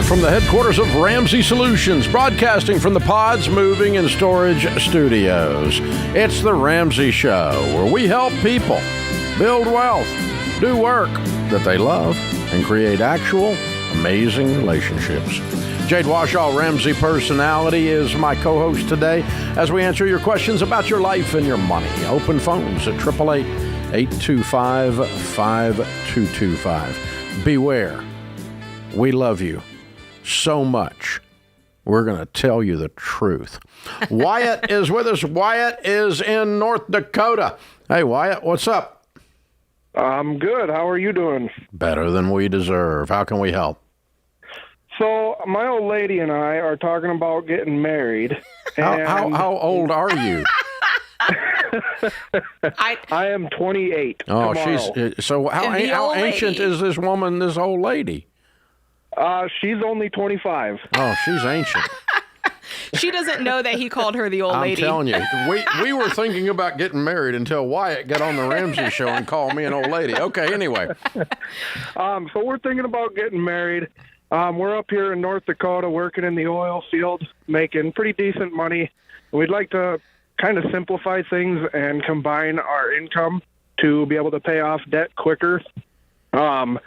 Live from the headquarters of Ramsey Solutions, broadcasting from the Pods Moving and Storage Studios. It's the Ramsey Show, where we help people build wealth, do work that they love, and create actual amazing relationships. Jade Washaw, Ramsey Personality, is my co-host today as we answer your questions about your life and your money. Open phones at 888-825-5225. Beware. We love you so much. We're going to tell you the truth. Wyatt is with us. Wyatt is in North Dakota. Hey, Wyatt, what's up? I'm good. How are you doing? Better than we deserve. How can we help? So my old lady and I are talking about getting married. How old are you? I am 28. Oh, tomorrow. So how ancient is this woman, this old lady? She's only 25. Oh, she's ancient. She doesn't know that he called her the old lady. I'm telling you, we were thinking about getting married until Wyatt got on the Ramsey Show and called me an old lady. Okay, anyway. So we're thinking about getting married. We're up here in North Dakota working in the oil field, making pretty decent money. We'd like to kind of simplify things and combine our income to be able to pay off debt quicker. I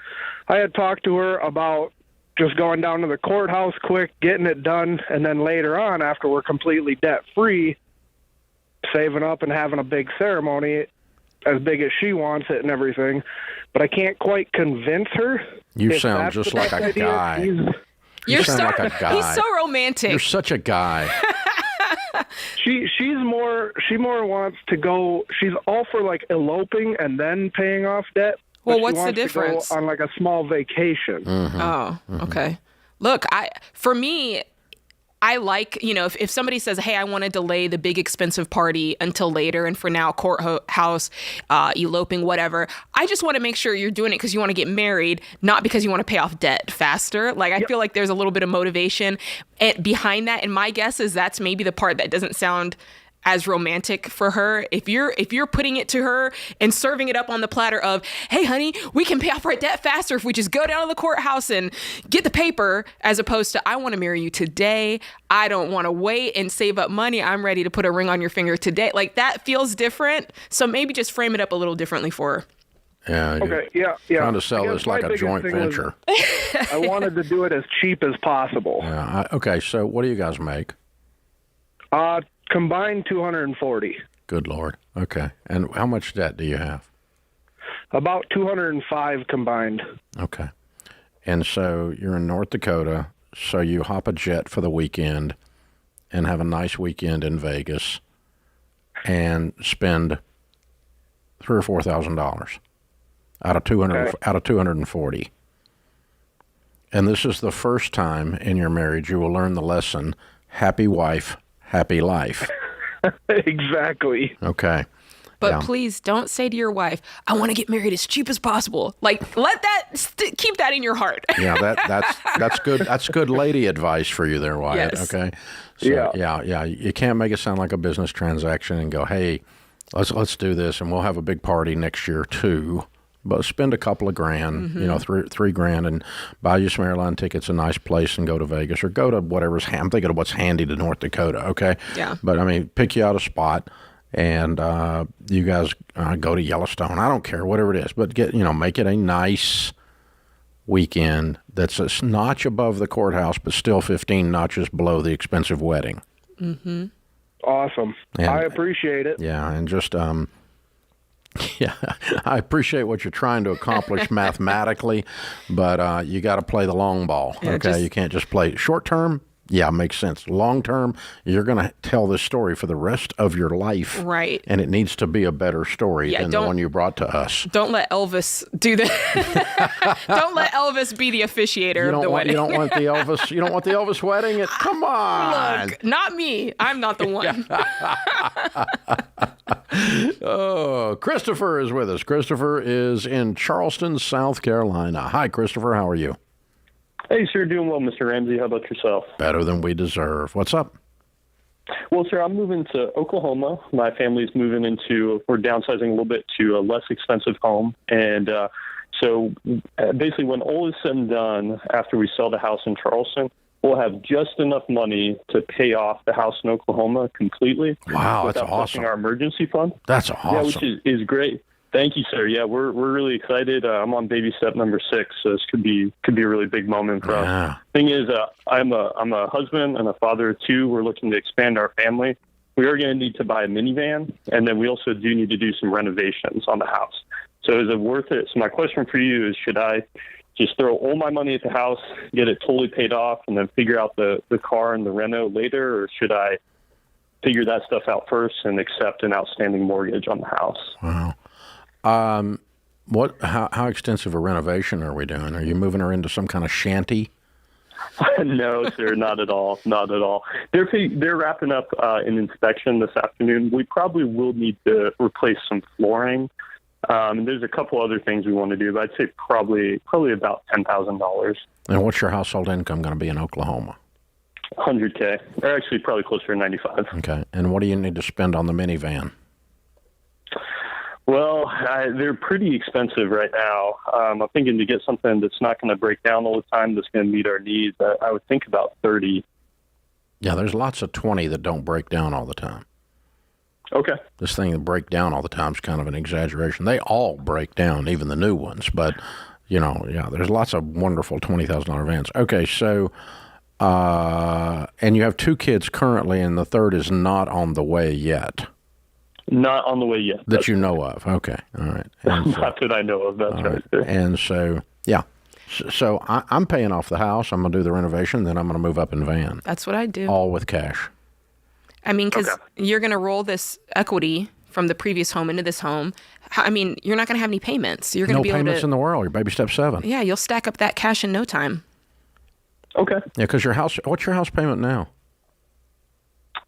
had talked to her about just going down to the courthouse quick, getting it done, and then later on, after we're completely debt-free, saving up and having a big ceremony as big as she wants it and everything. But I can't quite convince her. You sound just like a guy. You sound like a guy. He's so romantic. You're such a guy. She more wants to go. She's all for like eloping and then paying off debt. Well, what's the difference? To go on like a small vacation. Mm-hmm. Oh, okay. Look, for me, I like, if somebody says, hey, I want to delay the big expensive party until later, and for now, courthouse, eloping, whatever, I just want to make sure you're doing it because you want to get married, not because you want to pay off debt faster. Like, I feel like there's a little bit of motivation behind that, and my guess is that's maybe the part that doesn't sound as romantic for her. If you're putting it to her and serving it up on the platter of, hey honey, we can pay off our debt faster if we just go down to the courthouse and get the paper, as opposed to, I want to marry you today. I don't want to wait and save up money. I'm ready to put a ring on your finger today. Like, that feels different. So maybe just frame it up a little differently for her. Yeah. Okay. Yeah. Trying to sell this like a joint venture. I wanted to do it as cheap as possible. Yeah. Okay. So what do you guys make? Combined 240. Good Lord. Okay. And how much debt do you have? About 205 combined. Okay. And so you're in North Dakota, so you hop a jet for the weekend and have a nice weekend in Vegas and spend $3,000 or $4,000 out of 240. And this is the first time in your marriage you will learn the lesson: happy wife, happy life. Exactly. Okay. But please don't say to your wife, I want to get married as cheap as possible. Like, let that, keep that in your heart. Yeah, that's good. That's good lady advice for you there, Wyatt. Yes. Okay. So, yeah. You can't make it sound like a business transaction and go, hey, let's do this and we'll have a big party next year too. But spend a couple of grand, $3,000, and buy you some airline tickets, a nice place, and go to Vegas or go to whatever's. I'm thinking of what's handy to North Dakota. Okay. Yeah. But I mean, pick you out a spot, and you guys go to Yellowstone. I don't care, whatever it is, but make it a nice weekend that's a notch above the courthouse, but still 15 notches below the expensive wedding. Mm-hmm. Awesome. And I appreciate it. Yeah, and just yeah, I appreciate what you're trying to accomplish mathematically, but you got to play the long ball. Okay, you can't just play short term. Yeah, makes sense. Long term, you're going to tell this story for the rest of your life. Right. And it needs to be a better story than the one you brought to us. Don't let Elvis do that. Don't let Elvis be the officiator of the wedding. You don't want the Elvis. You don't want the Elvis wedding. Come on. Look, not me. I'm not the one. Oh, Christopher is with us. Christopher is in Charleston, South Carolina. Hi, Christopher. How are you? Hey, sir, doing well, Mr. Ramsey. How about yourself? Better than we deserve. What's up? Well, sir, I'm moving to Oklahoma. My family's moving we're downsizing a little bit to a less expensive home. And so basically when all is said and done, after we sell the house in Charleston, we'll have just enough money to pay off the house in Oklahoma completely. Wow, that's without awesome. touching our emergency fund. That's awesome. Yeah, which is great. Thank you, sir. Yeah, we're really excited. I'm on baby step number 6, so this could be a really big moment for us. Thing is, I'm a husband and a father of 2. We're looking to expand our family. We are going to need to buy a minivan, and then we also do need to do some renovations on the house. So is it worth it? So my question for you is, should I just throw all my money at the house, get it totally paid off, and then figure out the car and the reno later, or should I figure that stuff out first and accept an outstanding mortgage on the house? Wow. How extensive a renovation are we doing? Are you moving her into some kind of shanty? No, sir, not at all. Not at all. They're wrapping up an inspection this afternoon. We probably will need to replace some flooring. There's a couple other things we want to do, but I'd say probably about $10,000. And what's your household income going to be in Oklahoma? $100K, or actually probably closer to $95. Okay. And what do you need to spend on the minivan? Well, they're pretty expensive right now. I'm thinking to get something that's not going to break down all the time, that's going to meet our needs. I would think about 30. Yeah, there's lots of 20 that don't break down all the time. Okay. This thing that break down all the time is kind of an exaggeration. They all break down, even the new ones. But, there's lots of wonderful $20,000 vans. Okay, so, and you have 2 kids currently, and the third is not on the way yet. Not on the way yet. That you know of. Okay. All right. And so, not that I know of. That's right. And so, yeah. So I'm paying off the house. I'm going to do the renovation. Then I'm going to move up in van. That's what I do. All with cash. I mean, because you're going to roll this equity from the previous home into this home. I mean, you're not going to have any payments. You're going to be able to... No payments in the world. You're baby step 7. Yeah, you'll stack up that cash in no time. Okay. Yeah, because what's your house payment now?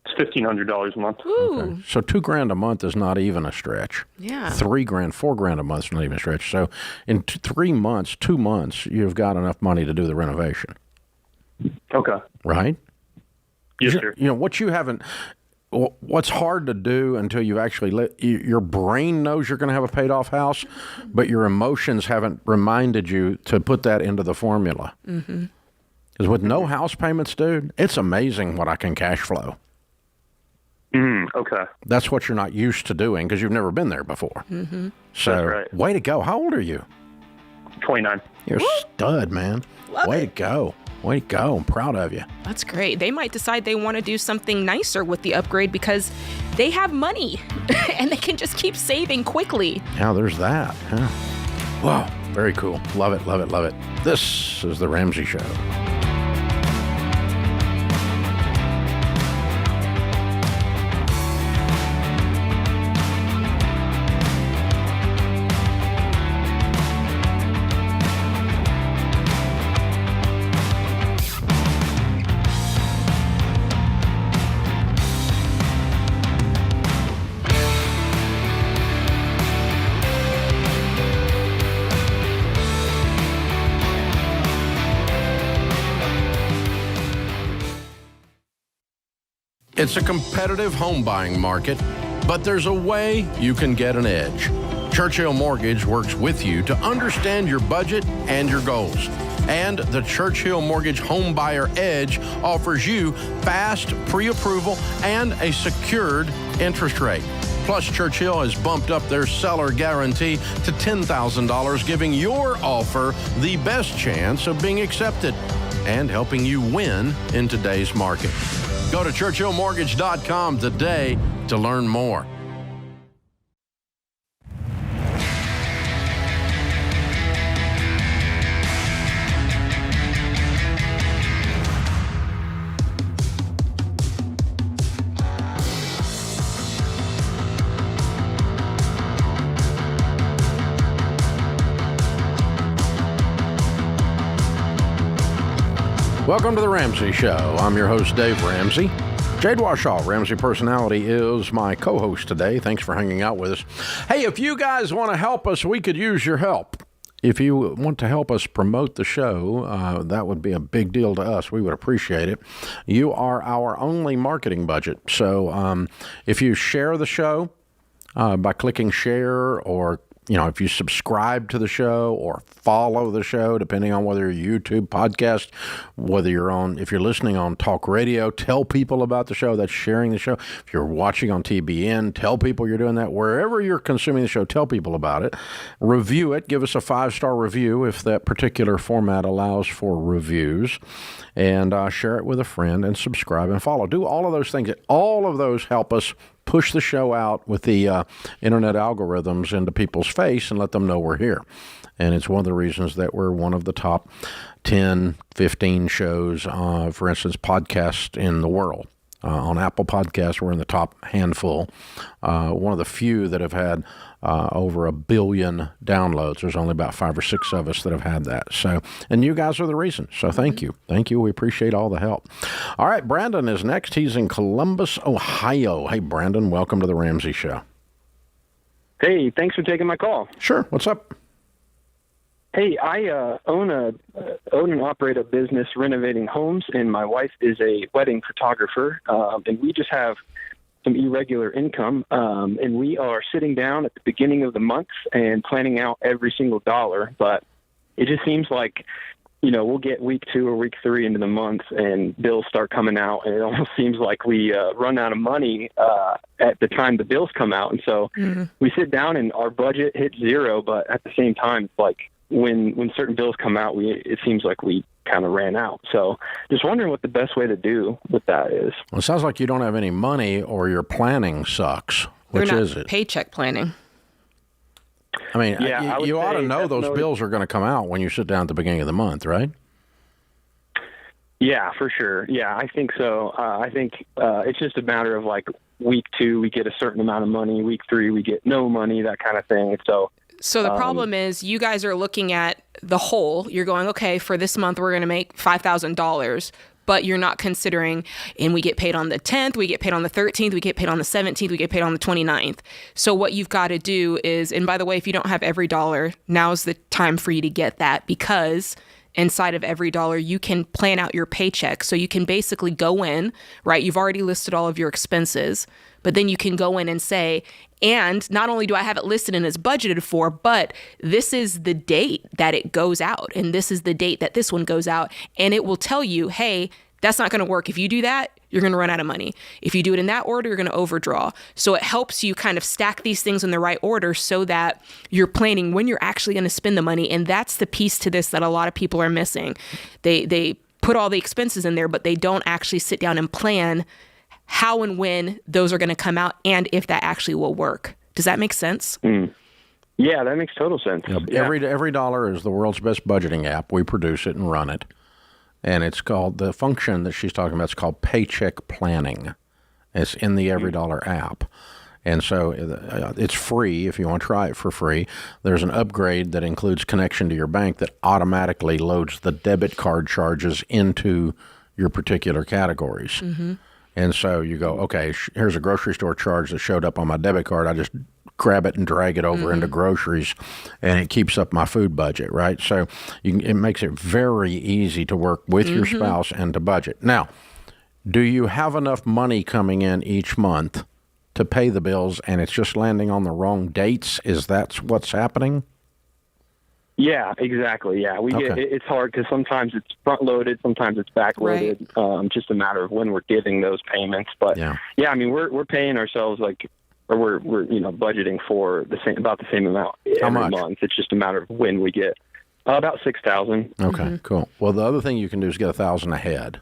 It's $1,500 a month. Ooh. Okay. So $2,000 a month is not even a stretch. Yeah. $3,000, $4,000 a month is not even a stretch. So in 2 months, you've got enough money to do the renovation. Okay. Right? Yes, sir. What you haven't... What's hard to do until you've actually your brain knows you're going to have a paid off house, but your emotions haven't reminded you to put that into the formula. Mm-hmm. Because with no house payments, dude, it's amazing what I can cash flow. Okay. That's what you're not used to doing because you've never been there before. Mm-hmm. So, that's right. Way to go. How old are you? 29. You're a stud, man. Way to go. Way to go. I'm proud of you. That's great. They might decide they want to do something nicer with the upgrade because they have money and they can just keep saving quickly. Yeah, there's that. Yeah. Wow. Very cool. Love it, love it, love it. This is The Ramsey Show. It's a competitive home buying market, but there's a way you can get an edge. Churchill Mortgage works with you to understand your budget and your goals. And the Churchill Mortgage Home Buyer Edge offers you fast pre-approval and a secured interest rate. Plus, Churchill has bumped up their seller guarantee to $10,000, giving your offer the best chance of being accepted and helping you win in today's market. Go to ChurchillMortgage.com today to learn more. Welcome to The Ramsey Show. I'm your host, Dave Ramsey. Jade Washaw, Ramsey Personality, is my co-host today. Thanks for hanging out with us. Hey, if you guys want to help us, we could use your help. if you want to help us promote the show, that would be a big deal to us. We would appreciate it. You are our only marketing budget. So if you share the show by clicking share, or if you subscribe to the show or follow the show, depending on whether you're YouTube, podcast, if you're listening on talk radio, tell people about the show. That's sharing the show. If you're watching on TBN, tell people you're doing that. Wherever you're consuming the show, tell people about it. Review it. Give us a 5-star review if that particular format allows for reviews. And share it with a friend, and subscribe and follow. Do all of those things. All of those help us push the show out with the internet algorithms into people's face and let them know we're here. And it's one of the reasons that we're one of the top 10, 15 shows, for instance, podcasts in the world. On Apple Podcasts, we're in the top handful. One of the few that have had over 1 billion downloads. There's only about 5 or 6 of us that have had that. So, and you guys are the reason. So thank you. Thank you. We appreciate all the help. All right, Brandon is next. He's in Columbus, Ohio. Hey, Brandon, welcome to the Ramsey Show. Hey, thanks for taking my call. Sure. What's up? Hey, I own and operate a business renovating homes, and my wife is a wedding photographer, and we just have some irregular income, and we are sitting down at the beginning of the month and planning out every single dollar, but it just seems like, we'll get week 2 or week 3 into the month and bills start coming out, and it almost seems like we run out of money at the time the bills come out, and so we sit down and our budget hits zero, but at the same time, it's like, when certain bills come out, it seems like we kind of ran out. So just wondering what the best way to do with that is. Well, it sounds like you don't have any money, or your planning sucks. Which is it? Paycheck planning. I mean, you ought to know those bills are going to come out when you sit down at the beginning of the month, right? Yeah, for sure. Yeah, I think so. I think it's just a matter of like week 2, we get a certain amount of money. Week 3, we get no money, that kind of thing. So the problem is you guys are looking at the whole. You're going, okay, for this month, we're going to make $5,000, but you're not considering, and we get paid on the 10th, we get paid on the 13th, we get paid on the 17th, we get paid on the 29th. So what you've got to do is, and by the way, if you don't have every dollar, now's the time for you to get that, because inside of every dollar, you can plan out your paycheck. So you can basically go in, right? You've already listed all of your expenses, but then you can go in and say, and not only do I have it listed and it's budgeted for, but this is the date that it goes out, and this is the date that this one goes out, and it will tell you, hey, that's not going to work. If you do that, you're going to run out of money. If you do it in that order, you're going to overdraw. So it helps you kind of stack these things in the right order so that you're planning when you're actually going to spend the money. And that's the piece to this that a lot of people are missing. They put all the expenses in there, but they don't actually sit down and plan how and when those are going to come out, and if that actually will work. Does that make sense? Yeah, that makes total sense. Yeah. Every dollar is the world's best budgeting app. We produce it and run it. And it's called, the function that she's talking about, it's called paycheck planning. It's in the Every Dollar app. And so it's free if you want to try it for free. There's an upgrade that includes connection to your bank that automatically loads the debit card charges into your particular categories. And so you go, okay, here's a grocery store charge that showed up on my debit card. I just grab it and drag it over into groceries, and it keeps up my food budget, right? So it makes it very easy to work with your spouse and to budget. Now, do you have enough money coming in each month to pay the bills, and it's just landing on the wrong dates? Is that what's happening? Yeah, exactly. Yeah, it's hard because sometimes it's front loaded, sometimes it's back loaded. Right. Just a matter of when we're getting those payments. But yeah, I mean, we're paying ourselves we're budgeting for about the same amount every month. It's just a matter of when we get about $6,000. Okay, cool. Well, the other thing you can do is get $1,000 ahead,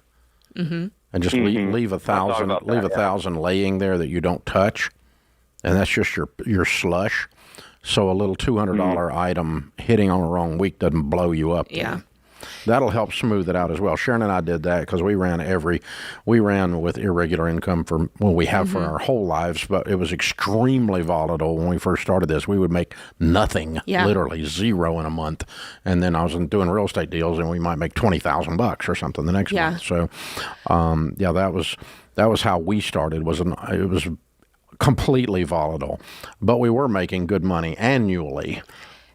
and just leave $1,000 laying there that you don't touch, and that's just your slush. So a little $200 item hitting on the wrong week doesn't blow you up. Yeah. That'll help smooth it out as well. Sharon and I did that because we ran with irregular income for our whole lives, but it was extremely volatile when we first started this. We would make nothing, literally zero in a month. And then I was doing real estate deals, and we might make $20,000 or something the next month. So, that was how we started. It was completely volatile, but we were making good money annually.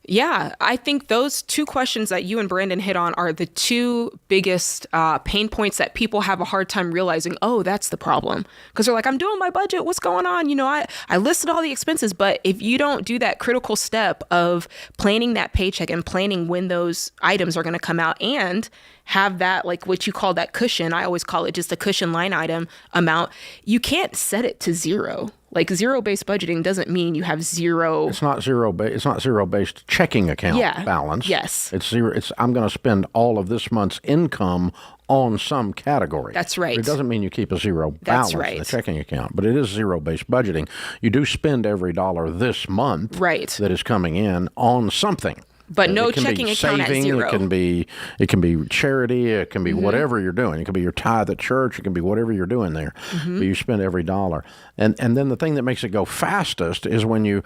Yeah, I think those two questions that you and Brandon hit on are the two biggest pain points that people have a hard time realizing, oh, that's the problem. Because they're like, I'm doing my budget. What's going on? You know, I listed all the expenses. But if you don't do that critical step of planning that paycheck and planning when those items are going to come out and have that, like what you call that cushion, I always call it just a cushion line item amount, you can't set it to zero. Like zero-based budgeting doesn't mean you have zero. It's not zero-based checking account balance. Yes. It's zero. I'm going to spend all of this month's income on some category. That's right. It doesn't mean you keep a zero balance in the checking account, but it is zero-based budgeting. You do spend every dollar this month that is coming in on something. But no checking account at zero. It can be charity. It can be whatever you're doing. It can be your tithe at church. It can be whatever you're doing there. But you spend every dollar. And then the thing that makes it go fastest is when you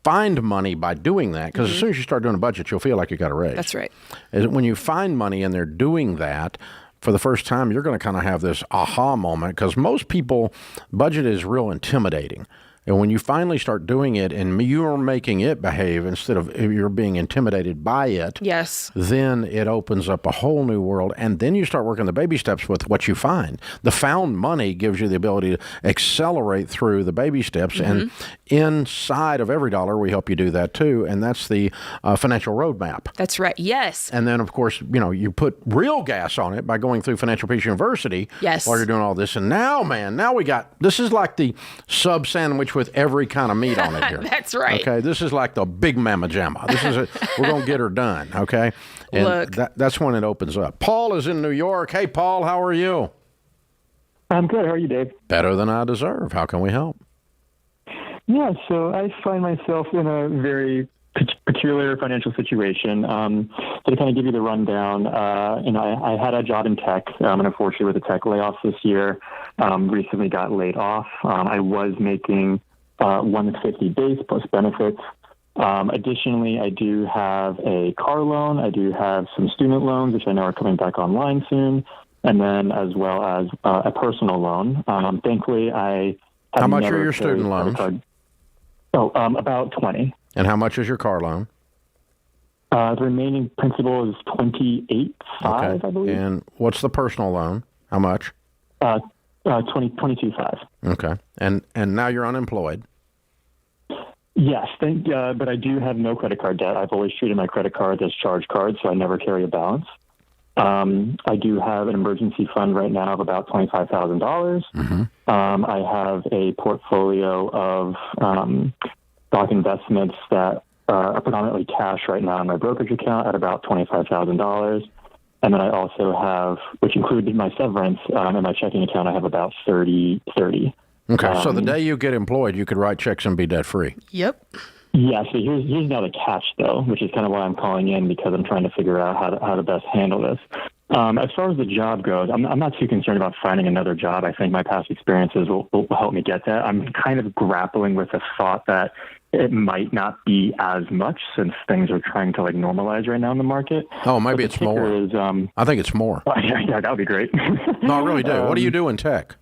find money by doing that, because as soon as you start doing a budget, you'll feel like you got a raise. That's right. When you find money and they're doing that, for the first time, you're going to kind of have this aha moment, because most people, budget is real intimidating. And when you finally start doing it and you're making it behave instead of you're being intimidated by it, then it opens up a whole new world. And then you start working the baby steps with what you find. The found money gives you the ability to accelerate through the baby steps. And inside of every dollar, we help you do that too. And that's the financial roadmap. That's right. Yes. And then, of course, you put real gas on it by going through Financial Peace University while you're doing all this. And now, this is like the sub sandwich with every kind of meat on it here. That's right. Okay, this is like the big mamma jamma. We're going to get her done, okay? And Look. That's when it opens up. Paul is in New York. Hey, Paul, how are you? I'm good. How are you, Dave? Better than I deserve. How can we help? Yeah, so I find myself in a very peculiar financial situation. So to kind of give you the rundown, I had a job in tech, and unfortunately with the tech layoffs this year, recently got laid off. I was making $150 base plus benefits. Additionally, I do have a car loan. I do have some student loans, which I know are coming back online soon, and then as well as a personal loan. Thankfully, I have How much are your student loans? About 20. And how much is your car loan? The remaining principal is $28,500, I believe. And what's the personal loan? How much? $22,500. Okay. And now you're unemployed. Yes, but I do have no credit card debt. I've always treated my credit card as charge card, so I never carry a balance. I do have an emergency fund right now of about $25,000. I have a portfolio of stock investments that are predominantly cash right now in my brokerage account at about $25,000. And then I also have, which included my severance, in my checking account, I have about $30,000. Okay, so the day you get employed, you could write checks and be debt-free. Yep. Yeah, so here's now the catch, though, which is kind of why I'm calling in, because I'm trying to figure out how to best handle this. As far as the job goes, I'm not too concerned about finding another job. I think my past experiences will help me get that. I'm kind of grappling with the thought that it might not be as much, since things are trying to normalize right now in the market. Oh, maybe it's more. I think it's more. Yeah, that would be great. No, I really do. What do you do in tech?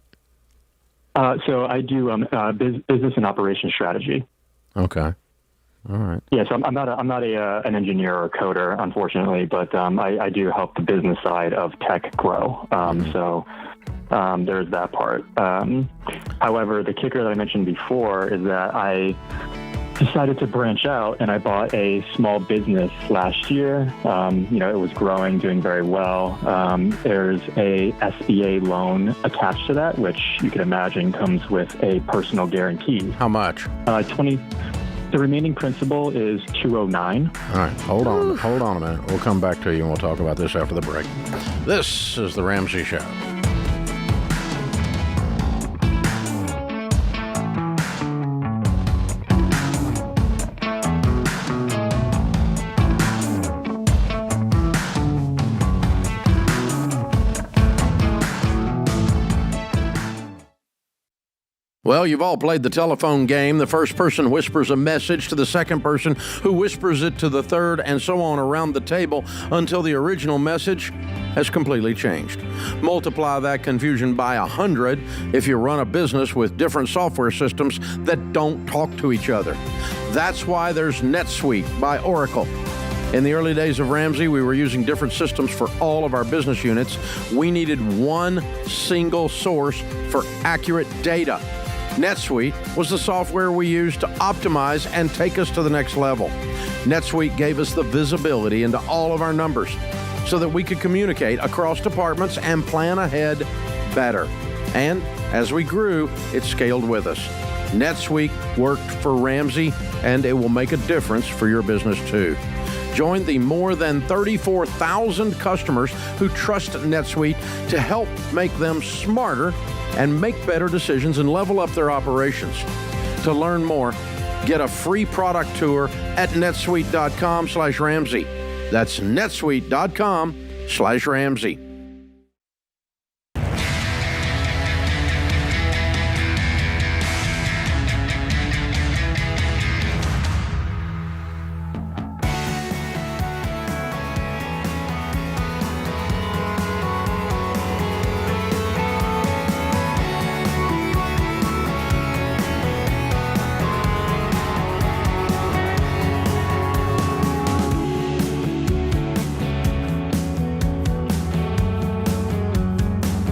So I do business and operation strategy. Okay. All right. Yeah, so I'm not an engineer or a coder, unfortunately, but I do help the business side of tech grow. So there's that part. However, the kicker that I mentioned before is that I decided to branch out, and I bought a small business last year. It was growing, doing very well. There's a SBA loan attached to that, which you can imagine comes with a personal guarantee. How much? The remaining principal is $209. All right, hold on a minute. We'll come back to you and we'll talk about this after the break. This is the Ramsey Show. Well, you've all played the telephone game. The first person whispers a message to the second person, who whispers it to the third, and so on around the table until the original message has completely changed. Multiply that confusion by 100 if you run a business with different software systems that don't talk to each other. That's why there's NetSuite by Oracle. In the early days of Ramsey, we were using different systems for all of our business units. We needed one single source for accurate data. NetSuite was the software we used to optimize and take us to the next level. NetSuite gave us the visibility into all of our numbers so that we could communicate across departments and plan ahead better. And as we grew, it scaled with us. NetSuite worked for Ramsey, and it will make a difference for your business too. Join the more than 34,000 customers who trust NetSuite to help make them smarter and make better decisions and level up their operations. To learn more, get a free product tour at netsuite.com/Ramsey. That's netsuite.com/Ramsey.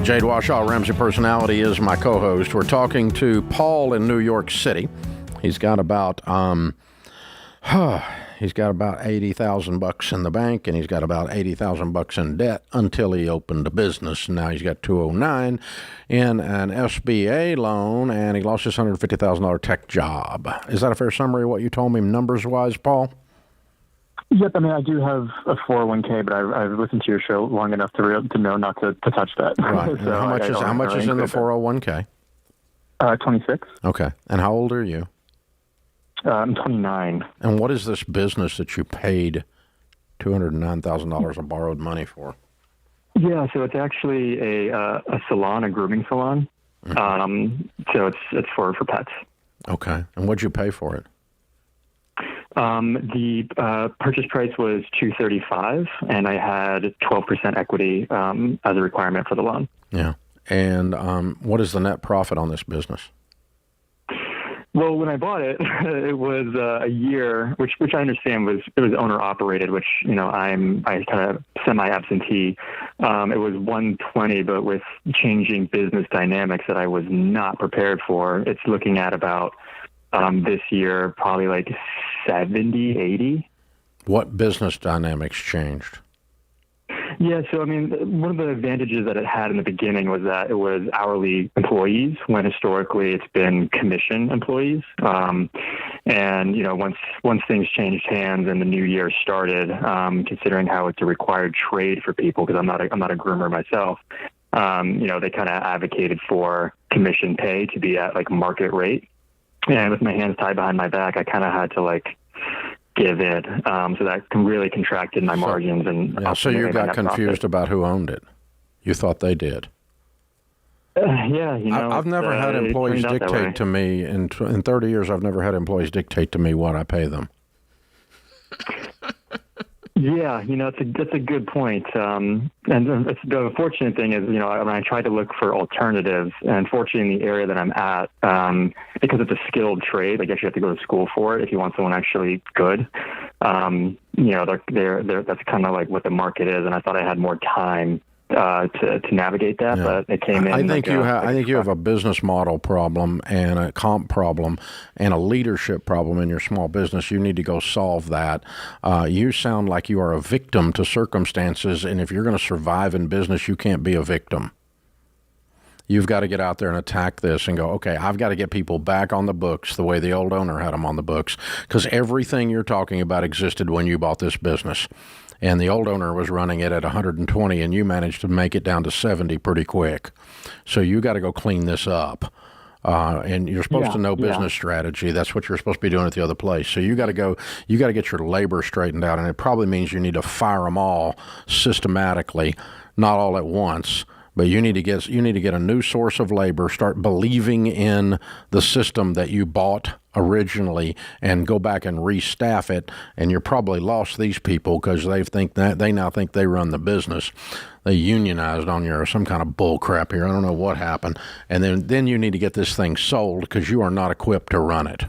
Jade Washaw, Ramsey Personality, is my co-host. We're talking to Paul in New York City. He's got about $80,000 in the bank, and he's got about $80,000 in debt until he opened a business. Now he's got $209 in an SBA loan, and he lost his $150,000 tech job. Is that a fair summary of what you told me numbers-wise, Paul? Yep, I mean, I do have a 401k, but I've listened to your show long enough to know not to touch that. Right. So how much is in the 401k? 26. Okay. And how old are you? I'm 29. And what is this business that you paid $209,000 of borrowed money for? Yeah, so it's actually a salon, a grooming salon. Mm-hmm. So it's for pets. Okay. And what'd you pay for it? The purchase price was $235, and I had 12% equity as a requirement for the loan. Yeah. And what is the net profit on this business? Well, when I bought it, it was a year, which I understand was owner operated, which I kind of semi-absentee. It was 120, but with changing business dynamics that I was not prepared for. It's looking at about this year, probably like 70, 80. What business dynamics changed? Yeah, so I mean, one of the advantages that it had in the beginning was that it was hourly employees, when historically it's been commission employees. And once things changed hands and the new year started, considering how it's a required trade for people, because I'm not a groomer myself, they kind of advocated for commission pay to be at like market rate. And with my hands tied behind my back, I kind of had to give in. So that really contracted my margins. So you got confused about who owned it. You thought they did. Yeah, I've never had employees dictate to me, in 30 years, I've never had employees dictate to me what I pay them. Yeah, that's a good point. And the unfortunate thing is, when I tried to look for alternatives, and unfortunately in the area that I'm at, because it's a skilled trade, like you actually have to go to school for it if you want someone actually good. That's kind of like what the market is, and I thought I had more time to navigate that, but it came in. I think you have a business model problem and a comp problem and a leadership problem in your small business. You need to go solve that. You sound like you are a victim to circumstances, and if you're going to survive in business, you can't be a victim. You've got to get out there and attack this and go, okay, I've got to get people back on the books the way the old owner had them on the books, because everything you're talking about existed when you bought this business. And the old owner was running it at 120, and you managed to make it down to 70 pretty quick. So you got to go clean this up. And you're supposed to know business strategy. That's what you're supposed to be doing at the other place. So you got to get your labor straightened out, and it probably means you need to fire them all systematically, not all at once. But you need to get a new source of labor, start believing in the system that you bought originally, and go back and restaff it. And you're probably lost these people because they now think they run the business. They unionized on you or some kind of bull crap here. I don't know what happened. And then you need to get this thing sold because you are not equipped to run it.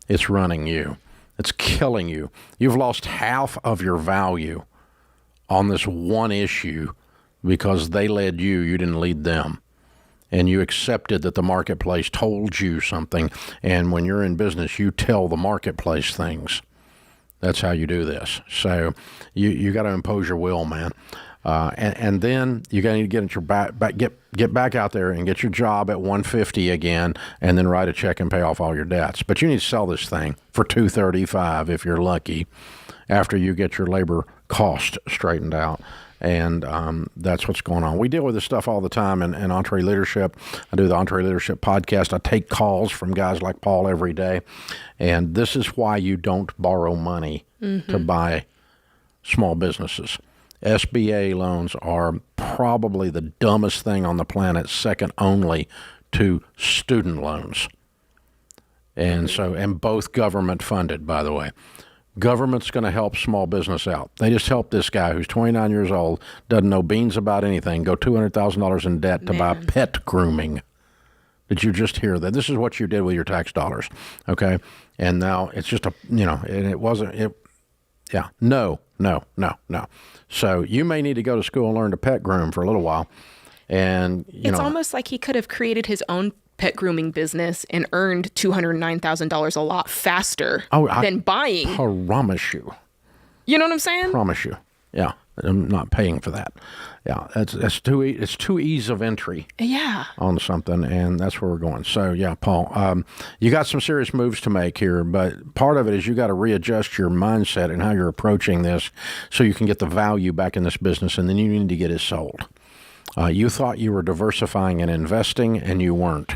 It's running you. It's killing you. You've lost half of your value on this one issue because they led you. You didn't lead them. And you accepted that the marketplace told you something. And when you're in business, you tell the marketplace things. That's how you do this. So you got to impose your will, man. And then you got to get back out there and get your job at 150 again, and then write a check and pay off all your debts. But you need to sell this thing for $235 if you're lucky, after you get your labor cost straightened out. And that's what's going on. We deal with this stuff all the time in EntreLeadership. I do the EntreLeadership podcast. I take calls from guys like Paul every day. And this is why you don't borrow money to buy small businesses. SBA loans are probably the dumbest thing on the planet, second only to student loans. And both government funded, by the way. Government's going to help small business out. They just helped this guy who's 29 years old, doesn't know beans about anything, go $200,000 in debt to buy pet grooming. Did you just hear that? This is what you did with your tax dollars, okay? And now it's just and it wasn't, no. So you may need to go to school and learn to pet groom for a little while. And, it's almost like he could have created his own pet grooming business and earned $209,000 a lot faster than buying. I promise you. You know what I'm saying? Promise you. Yeah. I'm not paying for that. Yeah. It's too ease of entry. Yeah. On something, and that's where we're going. So, yeah, Paul, you got some serious moves to make here, but part of it is you got to readjust your mindset and how you're approaching this so you can get the value back in this business, and then you need to get it sold. You thought you were diversifying and investing, and you weren't.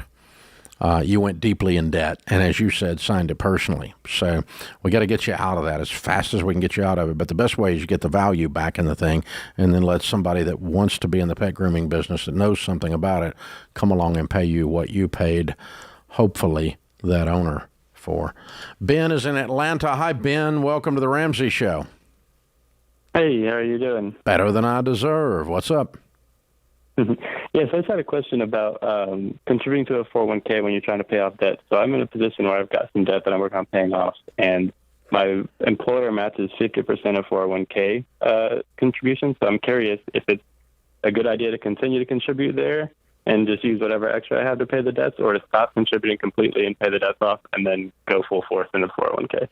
You went deeply in debt, and as you said, signed it personally. So we got to get you out of that as fast as we can get you out of it. But the best way is you get the value back in the thing, and then let somebody that wants to be in the pet grooming business, that knows something about it, come along and pay you what you paid, hopefully, that owner for. Ben is in Atlanta. Hi, Ben. Welcome to the Ramsey Show. Hey, how are you doing? Better than I deserve. What's up? Yes, I just had a question about contributing to a 401k when you're trying to pay off debt. So I'm in a position where I've got some debt that I'm working on paying off, and my employer matches 50% of 401k contribution. So I'm curious if it's a good idea to continue to contribute there and just use whatever extra I have to pay the debts, or to stop contributing completely and pay the debts off and then go full force into 401k.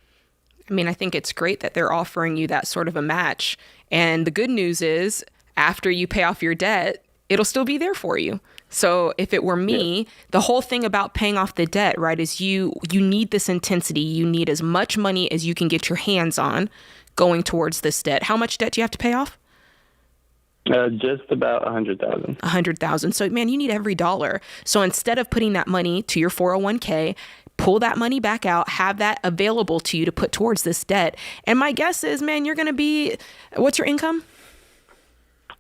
I mean, I think it's great that they're offering you that sort of a match. And the good news is, after you pay off your debt, it'll still be there for you. So if it were me, the whole thing about paying off the debt, right, is you need this intensity. You need as much money as you can get your hands on going towards this debt. How much debt do you have to pay off? Just about $100,000. $100,000. So, man, you need every dollar. So instead of putting that money to your 401k, pull that money back out, have that available to you to put towards this debt. And my guess is, man, you're going to be, what's your income?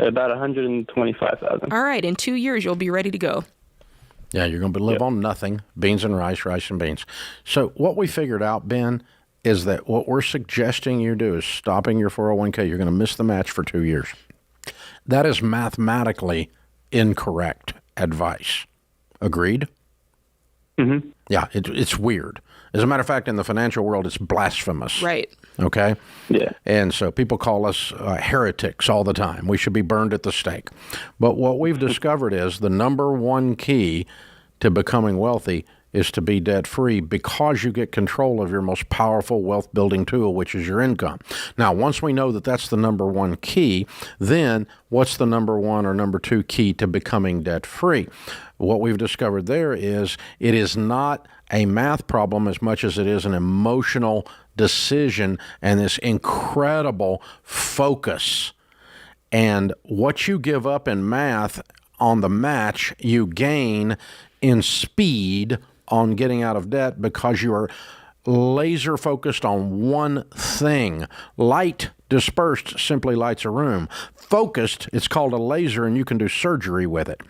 About $125,000. All right. In 2 years, you'll be ready to go. Yeah, you're going to live on nothing, beans and rice and beans. So what we figured out, Ben, is that what we're suggesting you do is stopping your 401k. You're going to miss the match for 2 years. That is mathematically incorrect advice. Agreed? Mm-hmm. Yeah, it's weird. As a matter of fact, in the financial world, it's blasphemous. Right. Okay? Yeah. And so people call us heretics all the time. We should be burned at the stake. But what we've discovered is the number one key to becoming wealthy is to be debt-free, because you get control of your most powerful wealth-building tool, which is your income. Now, once we know that that's the number one key, then what's the number one or number two key to becoming debt-free? What we've discovered there is it is not a math problem as much as it is an emotional decision and this incredible focus. And what you give up in math on the match, you gain in speed on getting out of debt, because you are laser focused on one thing. Light dispersed simply lights a room. Focused, it's called a laser, and you can do surgery with it.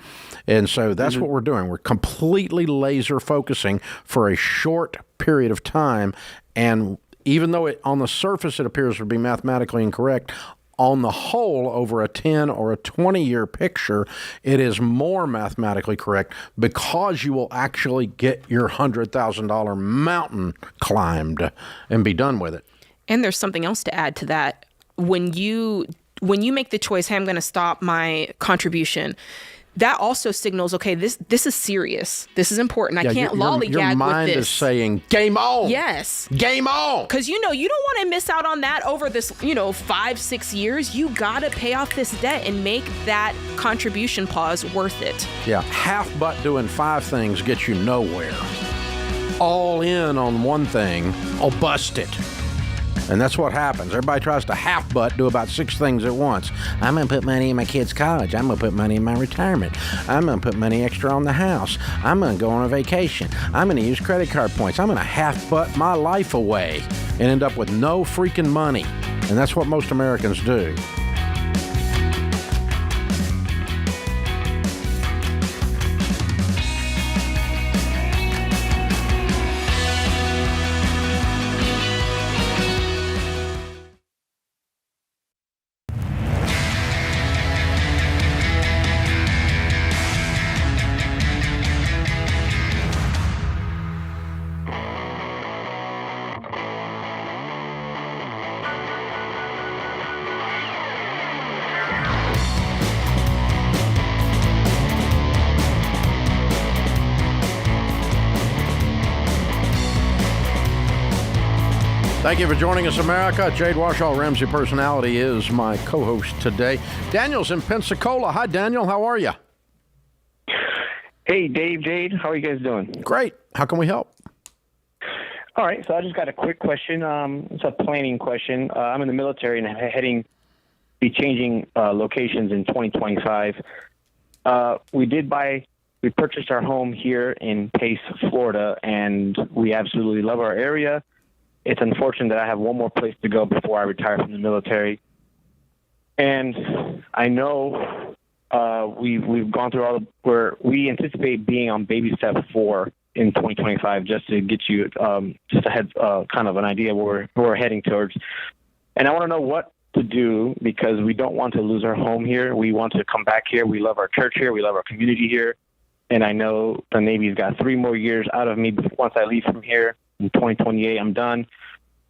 And so that's what we're doing. We're completely laser focusing for a short period of time. And even though on the surface it appears to be mathematically incorrect, on the whole, over a 10 or a 20-year picture, it is more mathematically correct because you will actually get your $100,000 mountain climbed and be done with it. And there's something else to add to that. When you make the choice, hey, I'm going to stop my contribution, that also signals, okay, this is serious. This is important. I can't lollygag with this. Your mind is saying, game on. Yes. Game on. Because, you don't want to miss out on that over this, 5-6 years. You got to pay off this debt and make that contribution pause worth it. Yeah. Half butt doing 5 things gets you nowhere. All in on one thing, I'll bust it. And that's what happens. Everybody tries to half butt do about 6 things at once. I'm going to put money in my kids' college. I'm going to put money in my retirement. I'm going to put money extra on the house. I'm going to go on a vacation. I'm going to use credit card points. I'm going to half butt my life away and end up with no freaking money. And that's what most Americans do. Thank you for joining us, America. Jade Warshaw, Ramsey Personality, is my co-host today. Daniel's in Pensacola. Hi, Daniel. How are you? Hey, Dave, Jade. How are you guys doing? Great. How can we help? All right. So I just got a quick question. It's a planning question. I'm in the military and be changing locations in 2025. We purchased our home here in Pace, Florida, and we absolutely love our area. It's unfortunate that I have one more place to go before I retire from the military. And I know we've gone through where we anticipate being on baby step 4 in 2025, just to get you just a head kind of an idea where we're heading towards. And I want to know what to do because we don't want to lose our home here. We want to come back here. We love our church here. We love our community here. And I know the Navy's got 3 more years out of me once I leave from here. In 2028, I'm done.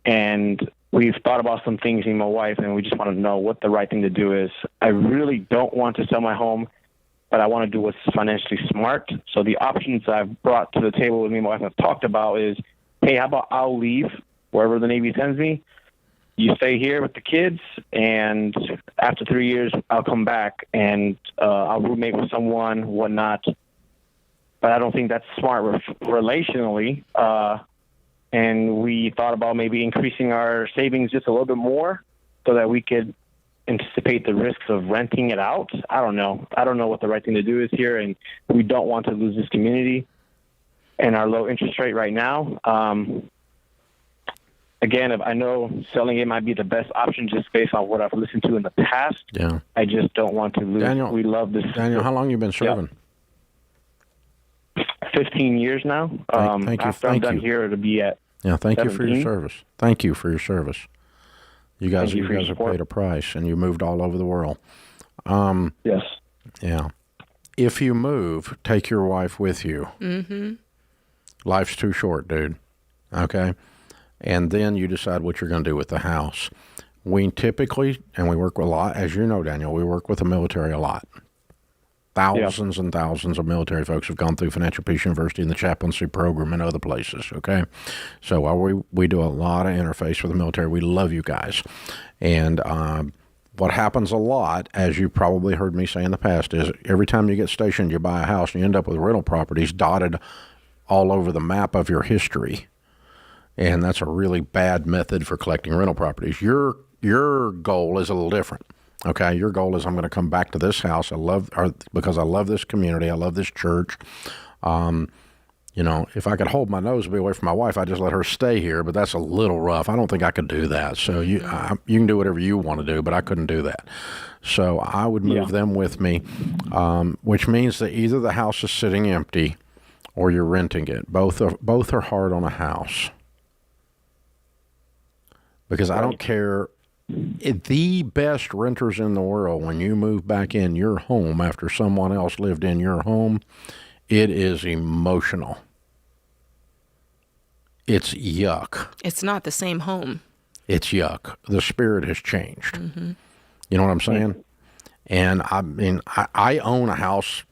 And we've thought about some things, me and my wife, and we just want to know what the right thing to do is. I really don't want to sell my home, but I want to do what's financially smart. So the options I've brought to the table with me and my wife have talked about is, hey, how about I'll leave wherever the Navy sends me. You stay here with the kids, and after 3 years, I'll come back, and I'll roommate with someone, whatnot. But I don't think that's smart relationally. And we thought about maybe increasing our savings just a little bit more so that we could anticipate the risks of renting it out. I don't know. I don't know what the right thing to do is here, and we don't want to lose this community and our low interest rate right now. Again, I know selling it might be the best option just based on what I've listened to in the past. Yeah. I just don't want to lose. Daniel, we love this. Daniel, how long have you been serving? Yep. 15 years now. Thank you. After I'm done here, it'll be at thank 17. you for your service. Thank you for your service. You guys have paid a price, and you moved all over the world. Yes. Yeah. If you move, take your wife with you. Mm-hmm. Life's too short, dude. Okay? And then you decide what you're going to do with the house. We typically, and we work with a lot, as you know, Daniel, we work with the military a lot. Thousands and thousands of military folks have gone through Financial Peace University and the chaplaincy program and other places, okay? So while we do a lot of interface with the military, we love you guys. And what happens a lot, as you probably heard me say in the past, is every time you get stationed, you buy a house and you end up with rental properties dotted all over the map of your history. And that's a really bad method for collecting rental properties. Your goal is a little different. Okay, your goal is I'm going to come back to this house. Because I love this community. I love this church. If I could hold my nose and be away from my wife, I'd just let her stay here. But that's a little rough. I don't think I could do that. So you can do whatever you want to do, but I couldn't do that. So I would move them with me, which means that either the house is sitting empty or you're renting it. Both are hard on a house. Because I don't care the best renters in the world, when you move back in your home after someone else lived in your home, it is emotional. It's yuck. It's not the same home. It's yuck. The spirit has changed. Mm-hmm. You know what I'm saying? And I mean, I own a house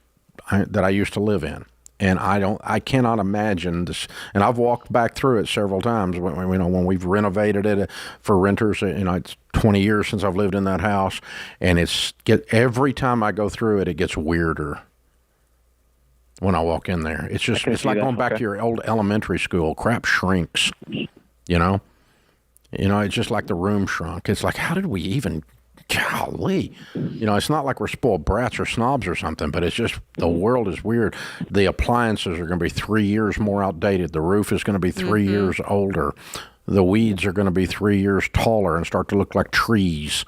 that I used to live in, and I cannot imagine this. And I've walked back through it several times. When we've renovated it for renters, it's 20 years since I've lived in that house, and every time I go through it, it gets weirder. When I walk in there, it's like going back to your old elementary school. Crap shrinks, you know. It's just like the room shrunk. It's like, how did we even? Golly, it's not like we're spoiled brats or snobs or something, but it's just the world is weird. The appliances are going to be 3 years more outdated. The roof is going to be 3 years older. The weeds are going to be 3 years taller and start to look like trees.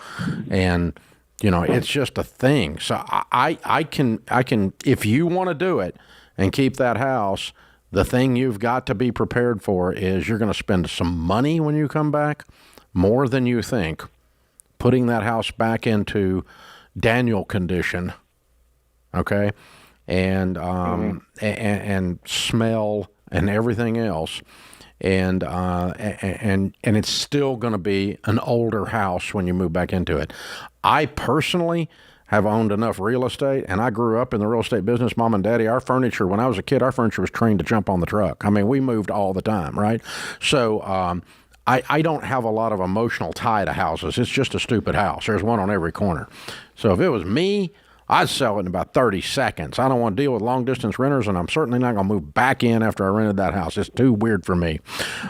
And, it's just a thing. So I can, if you want to do it and keep that house, the thing you've got to be prepared for is you're going to spend some money when you come back, more than you think, putting that house back into Daniel condition, okay, and smell and everything else, and it's still going to be an older house when you move back into it. I personally have owned enough real estate, and I grew up in the real estate business. Mom and Daddy, our furniture, when I was a kid, our furniture was trained to jump on the truck. I mean, we moved all the time, right? So I don't have a lot of emotional tie to houses. It's just a stupid house. There's one on every corner. So if it was me, I'd sell it in about 30 seconds. I don't want to deal with long-distance renters, and I'm certainly not going to move back in after I rented that house. It's too weird for me.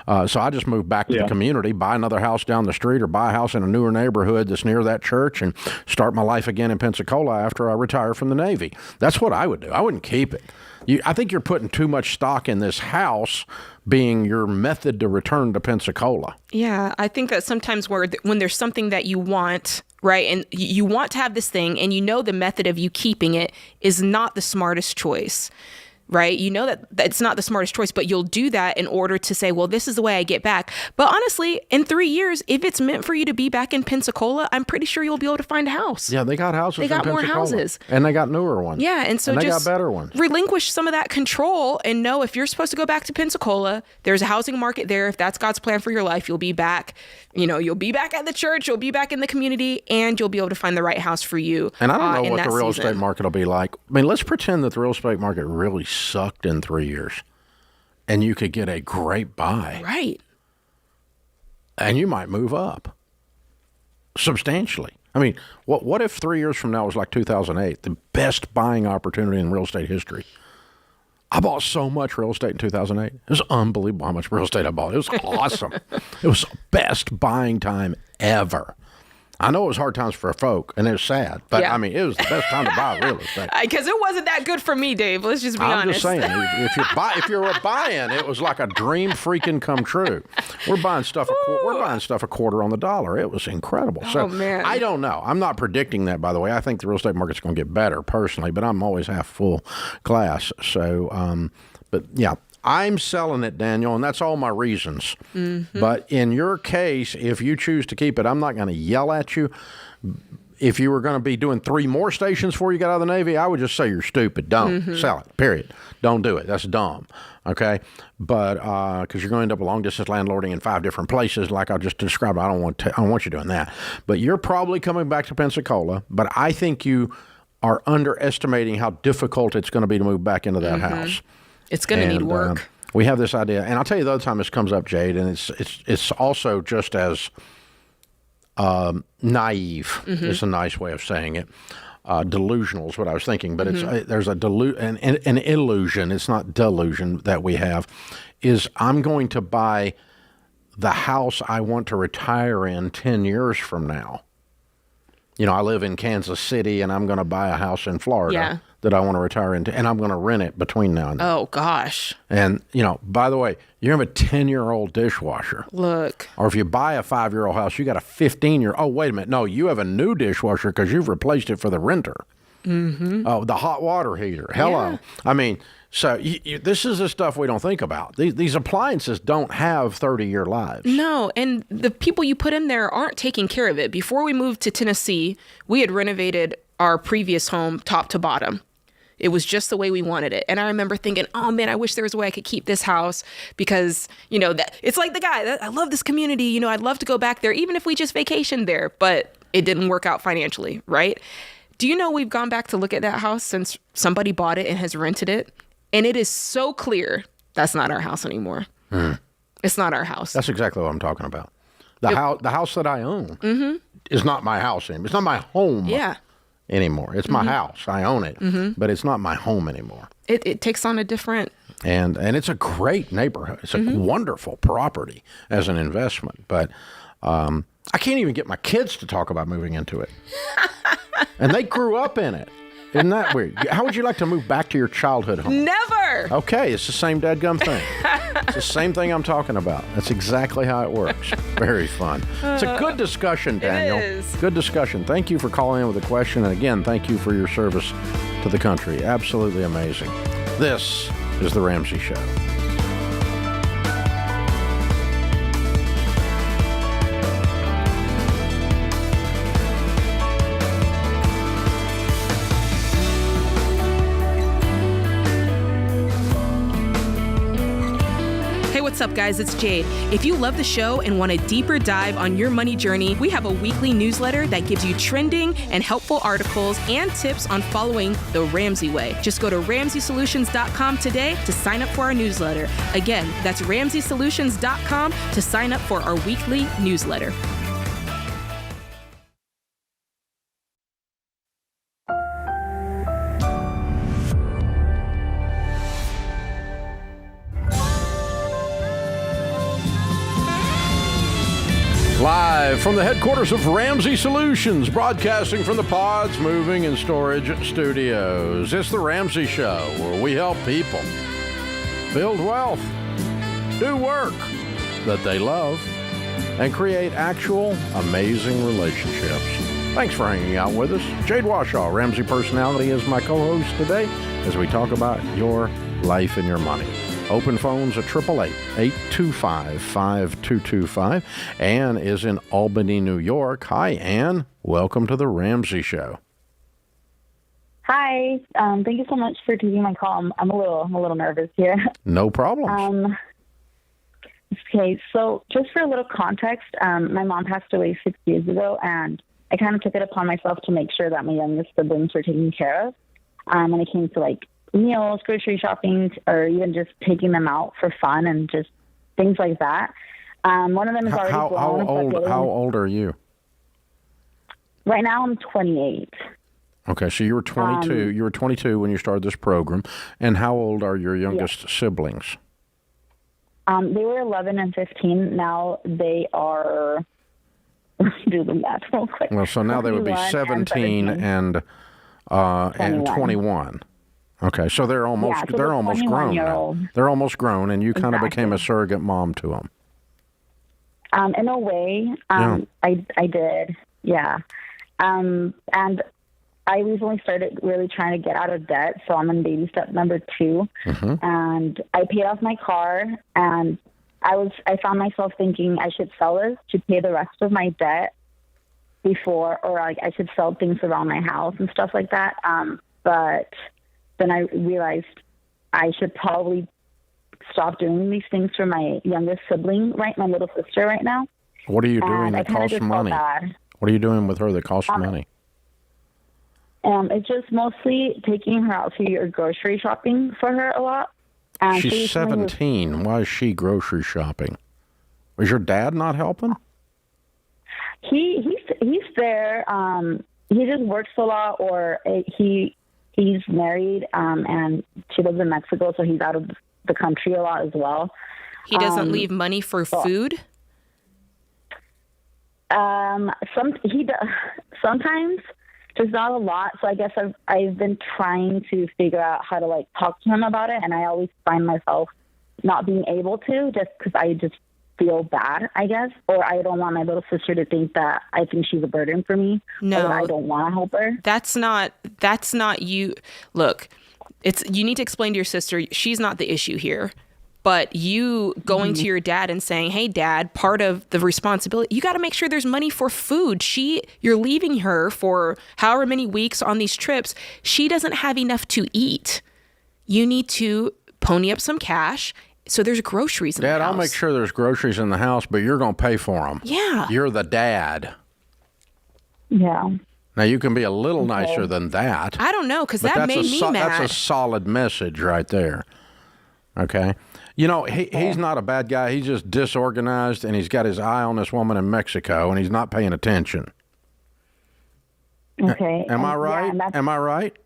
So I just moved back to the community, buy another house down the street, or buy a house in a newer neighborhood that's near that church, and start my life again in Pensacola after I retire from the Navy. That's what I would do. I wouldn't keep it. I think you're putting too much stock in this house being your method to return to Pensacola. Yeah, I think that sometimes when there's something that you want, right, and you want to have this thing, and the method of you keeping it is not the smartest choice, right? You know that it's not the smartest choice, but you'll do that in order to say, well, this is the way I get back. But honestly, in 3 years, if it's meant for you to be back in Pensacola, I'm pretty sure you'll be able to find a house. Yeah, they got houses in Pensacola. They got more houses. And they got newer ones. Yeah, and so they just got better ones. Relinquish some of that control and know if you're supposed to go back to Pensacola, there's a housing market there. If that's God's plan for your life, you'll be back. You'll be back at the church, you'll be back in the community, and you'll be able to find the right house for you. And I don't know what the real estate market will be like. I mean, let's pretend that the real estate market really sucked in 3 years, and you could get a great buy. Right. And you might move up substantially. I mean, what if 3 years from now was like 2008, the best buying opportunity in real estate history? I bought so much real estate in 2008. It was unbelievable how much real estate I bought. It was awesome. It was the best buying time ever. I know it was hard times for folk, and it was sad, but I mean, it was the best time to buy real estate. Because it wasn't that good for me, Dave. Let's just be honest. I'm just saying, if you were buying, it was like a dream freaking come true. We're buying stuff a quarter on the dollar. It was incredible. So man. I don't know. I'm not predicting that, by the way. I think the real estate market's going to get better personally, but I'm always half full glass. So, but yeah. I'm selling it, Daniel, and that's all my reasons. Mm-hmm. But in your case, if you choose to keep it, I'm not going to yell at you. If you were going to be doing 3 more stations before you got out of the Navy, I would just say you're stupid. Don't sell it, period. Don't do it. That's dumb, okay? But because you're going to end up long-distance landlording in 5 different places like I just described. I don't want you doing that. But you're probably coming back to Pensacola, but I think you are underestimating how difficult it's going to be to move back into that house. It's going to need work. We have this idea, and I'll tell you the other time this comes up, Jade, and it's also just as naive. It's a nice way of saying it. Delusional is what I was thinking, but there's an illusion. It's not delusion that we have. Is I'm going to buy the house I want to retire in 10 years from now. I live in Kansas City, and I'm going to buy a house in Florida that I want to retire into, and I'm going to rent it between now and then. Oh, gosh. And, by the way, you have a 10-year-old dishwasher. Look. Or if you buy a 5-year-old house, you got a 15-year. Oh, wait a minute. No, you have a new dishwasher because you've replaced it for the renter. Mm-hmm. Oh, the hot water heater. Hello. Yeah. I mean, so this is the stuff we don't think about. These appliances don't have 30-year lives. No, and the people you put in there aren't taking care of it. Before we moved to Tennessee, we had renovated our previous home top to bottom. It was just the way we wanted it. And I remember thinking, oh man, I wish there was a way I could keep this house because, that it's like the guy that I love this community. I'd love to go back there, even if we just vacationed there, but it didn't work out financially, right? Do you know we've gone back to look at that house since somebody bought it and has rented it? And it is so clear that's not our house anymore. It's not our house. That's exactly what I'm talking about. The house that I own is not my house anymore. It's not my home anymore. It's my house. I own it, but it's not my home anymore. It takes on a different... And it's a great neighborhood. It's a wonderful property as an investment. But I can't even get my kids to talk about moving into it. And they grew up in it. Isn't that weird? How would you like to move back to your childhood home? Never! Okay, it's the same dadgum thing. It's the same thing I'm talking about. That's exactly how it works. Very fun. It's a good discussion, Daniel. It is. Good discussion. Thank you for calling in with a question. And again, thank you for your service to the country. Absolutely amazing. This is The Ramsey Show. What's up, guys? It's Jade. If you love the show and want a deeper dive on your money journey, we have a weekly newsletter that gives you trending and helpful articles and tips on following the Ramsey way. Just go to RamseySolutions.com today to sign up for our newsletter. Again, that's RamseySolutions.com to sign up for our weekly newsletter. Live from the headquarters of Ramsey Solutions, broadcasting from the Pods Moving and Storage Studios. It's the Ramsey Show, where we help people build wealth, do work that they love, and create actual amazing relationships. Thanks for hanging out with us. Jade Washaw, Ramsey Personality, is my co-host today as we talk about your life and your money. Open phones at 888-825-5225. Ann is in Albany, New York. Hi, Ann. Welcome to the Ramsey Show. Hi. Thank you so much for taking my call. I'm a little nervous here. No problem. Okay, so just for a little context, my mom passed away 6 years ago, and I kind of took it upon myself to make sure that my youngest siblings were taken care of. When it came to meals, grocery shopping, or even just taking them out for fun and just things like that. One of them is already grown. How old are you? Right now, I'm 28. Okay, so you were 22. You were 22 when you started this program. And how old are your youngest siblings? They were 11 and 15. Now they are. Do the math real quick. Well, so now they would be 17 and 21. Okay, so they're almost grown now. They're almost grown, and you kind of became a surrogate mom to them. In a way, I did, yeah. And I recently started really trying to get out of debt, so I'm in baby step number 2. And I paid off my car, and I found myself thinking I should sell this to pay the rest of my debt before, or I should sell things around my house and stuff like that. But then I realized I should probably stop doing these things for my youngest sibling, my little sister right now. What are you doing that costs money? What are you doing with her that costs money? It's just mostly taking her out to your grocery shopping for her a lot. She's 17. Why is she grocery shopping? Is your dad not helping? He's there. He just works a lot, or he's married, and she lives in Mexico, so he's out of the country a lot as well. He doesn't leave money for food? He does sometimes, just not a lot. So I guess I've been trying to figure out how to talk to him about it, and I always find myself not being able to, just because feel bad, I guess, or I don't want my little sister to think that I think she's a burden for me. No, or that I don't want to help her. That's not you. Look, you need to explain to your sister she's not the issue here. But you going to your dad and saying, hey, Dad, part of the responsibility, you got to make sure there's money for food. You're leaving her for however many weeks on these trips. She doesn't have enough to eat. You need to pony up some cash so there's groceries in the house. Dad, I'll make sure there's groceries in the house, but you're going to pay for them. Yeah. You're the dad. Yeah. Now, you can be a little nicer than that. I don't know, because that made me mad. That's a solid message right there. Okay? You know, he's not a bad guy. He's just disorganized, and he's got his eye on this woman in Mexico, and he's not paying attention. Okay. Am I right? Yeah, Am I right?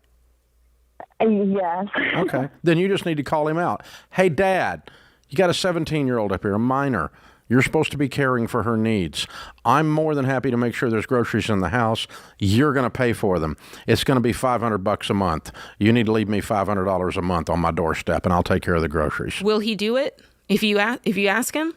Yes. Okay. Then you just need to call him out. Hey, Dad, you got a 17-year-old up here, a minor. You're supposed to be caring for her needs. I'm more than happy to make sure there's groceries in the house. You're going to pay for them. It's going to be $500 a month. You need to leave me $500 a month on my doorstep, and I'll take care of the groceries. Will he do it if you ask him?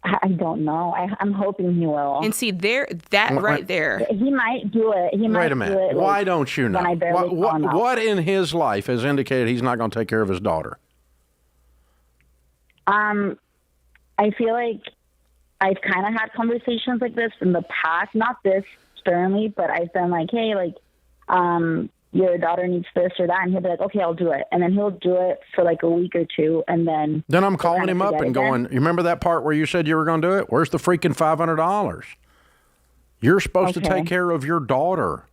I don't know. I'm hoping he will. And see, there. He might do it. Wait a minute. Why don't you know? When I barely what in his life has indicated he's not going to take care of his daughter? I feel like I've kind of had conversations like this in the past, not this sternly, but I've been like, hey, like, your daughter needs this or that, and he'll be like, okay, I'll do it. And then he'll do it for like a week or two, and then I'm calling him up and going, you remember that part where you said you were going to do it? Where's the freaking $500? You're supposed to take care of your daughter.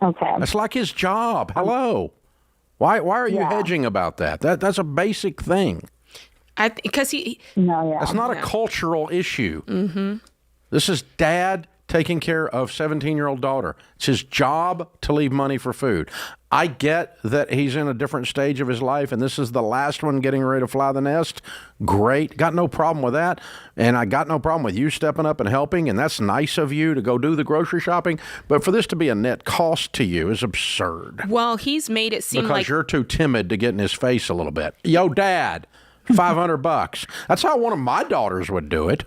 Okay. That's like his job. Hello. Why are you hedging about that? That's a basic thing. Because That's not a cultural issue. Mm-hmm. This is dad taking care of 17-year-old daughter. It's his job to leave money for food. I get that he's in a different stage of his life, and this is the last one getting ready to fly the nest. Great. Got no problem with that. And I got no problem with you stepping up and helping, and that's nice of you to go do the grocery shopping. But for this to be a net cost to you is absurd. Well, he's made it seem because you're too timid to get in his face a little bit. Yo, Dad, $500. That's how one of my daughters would do it.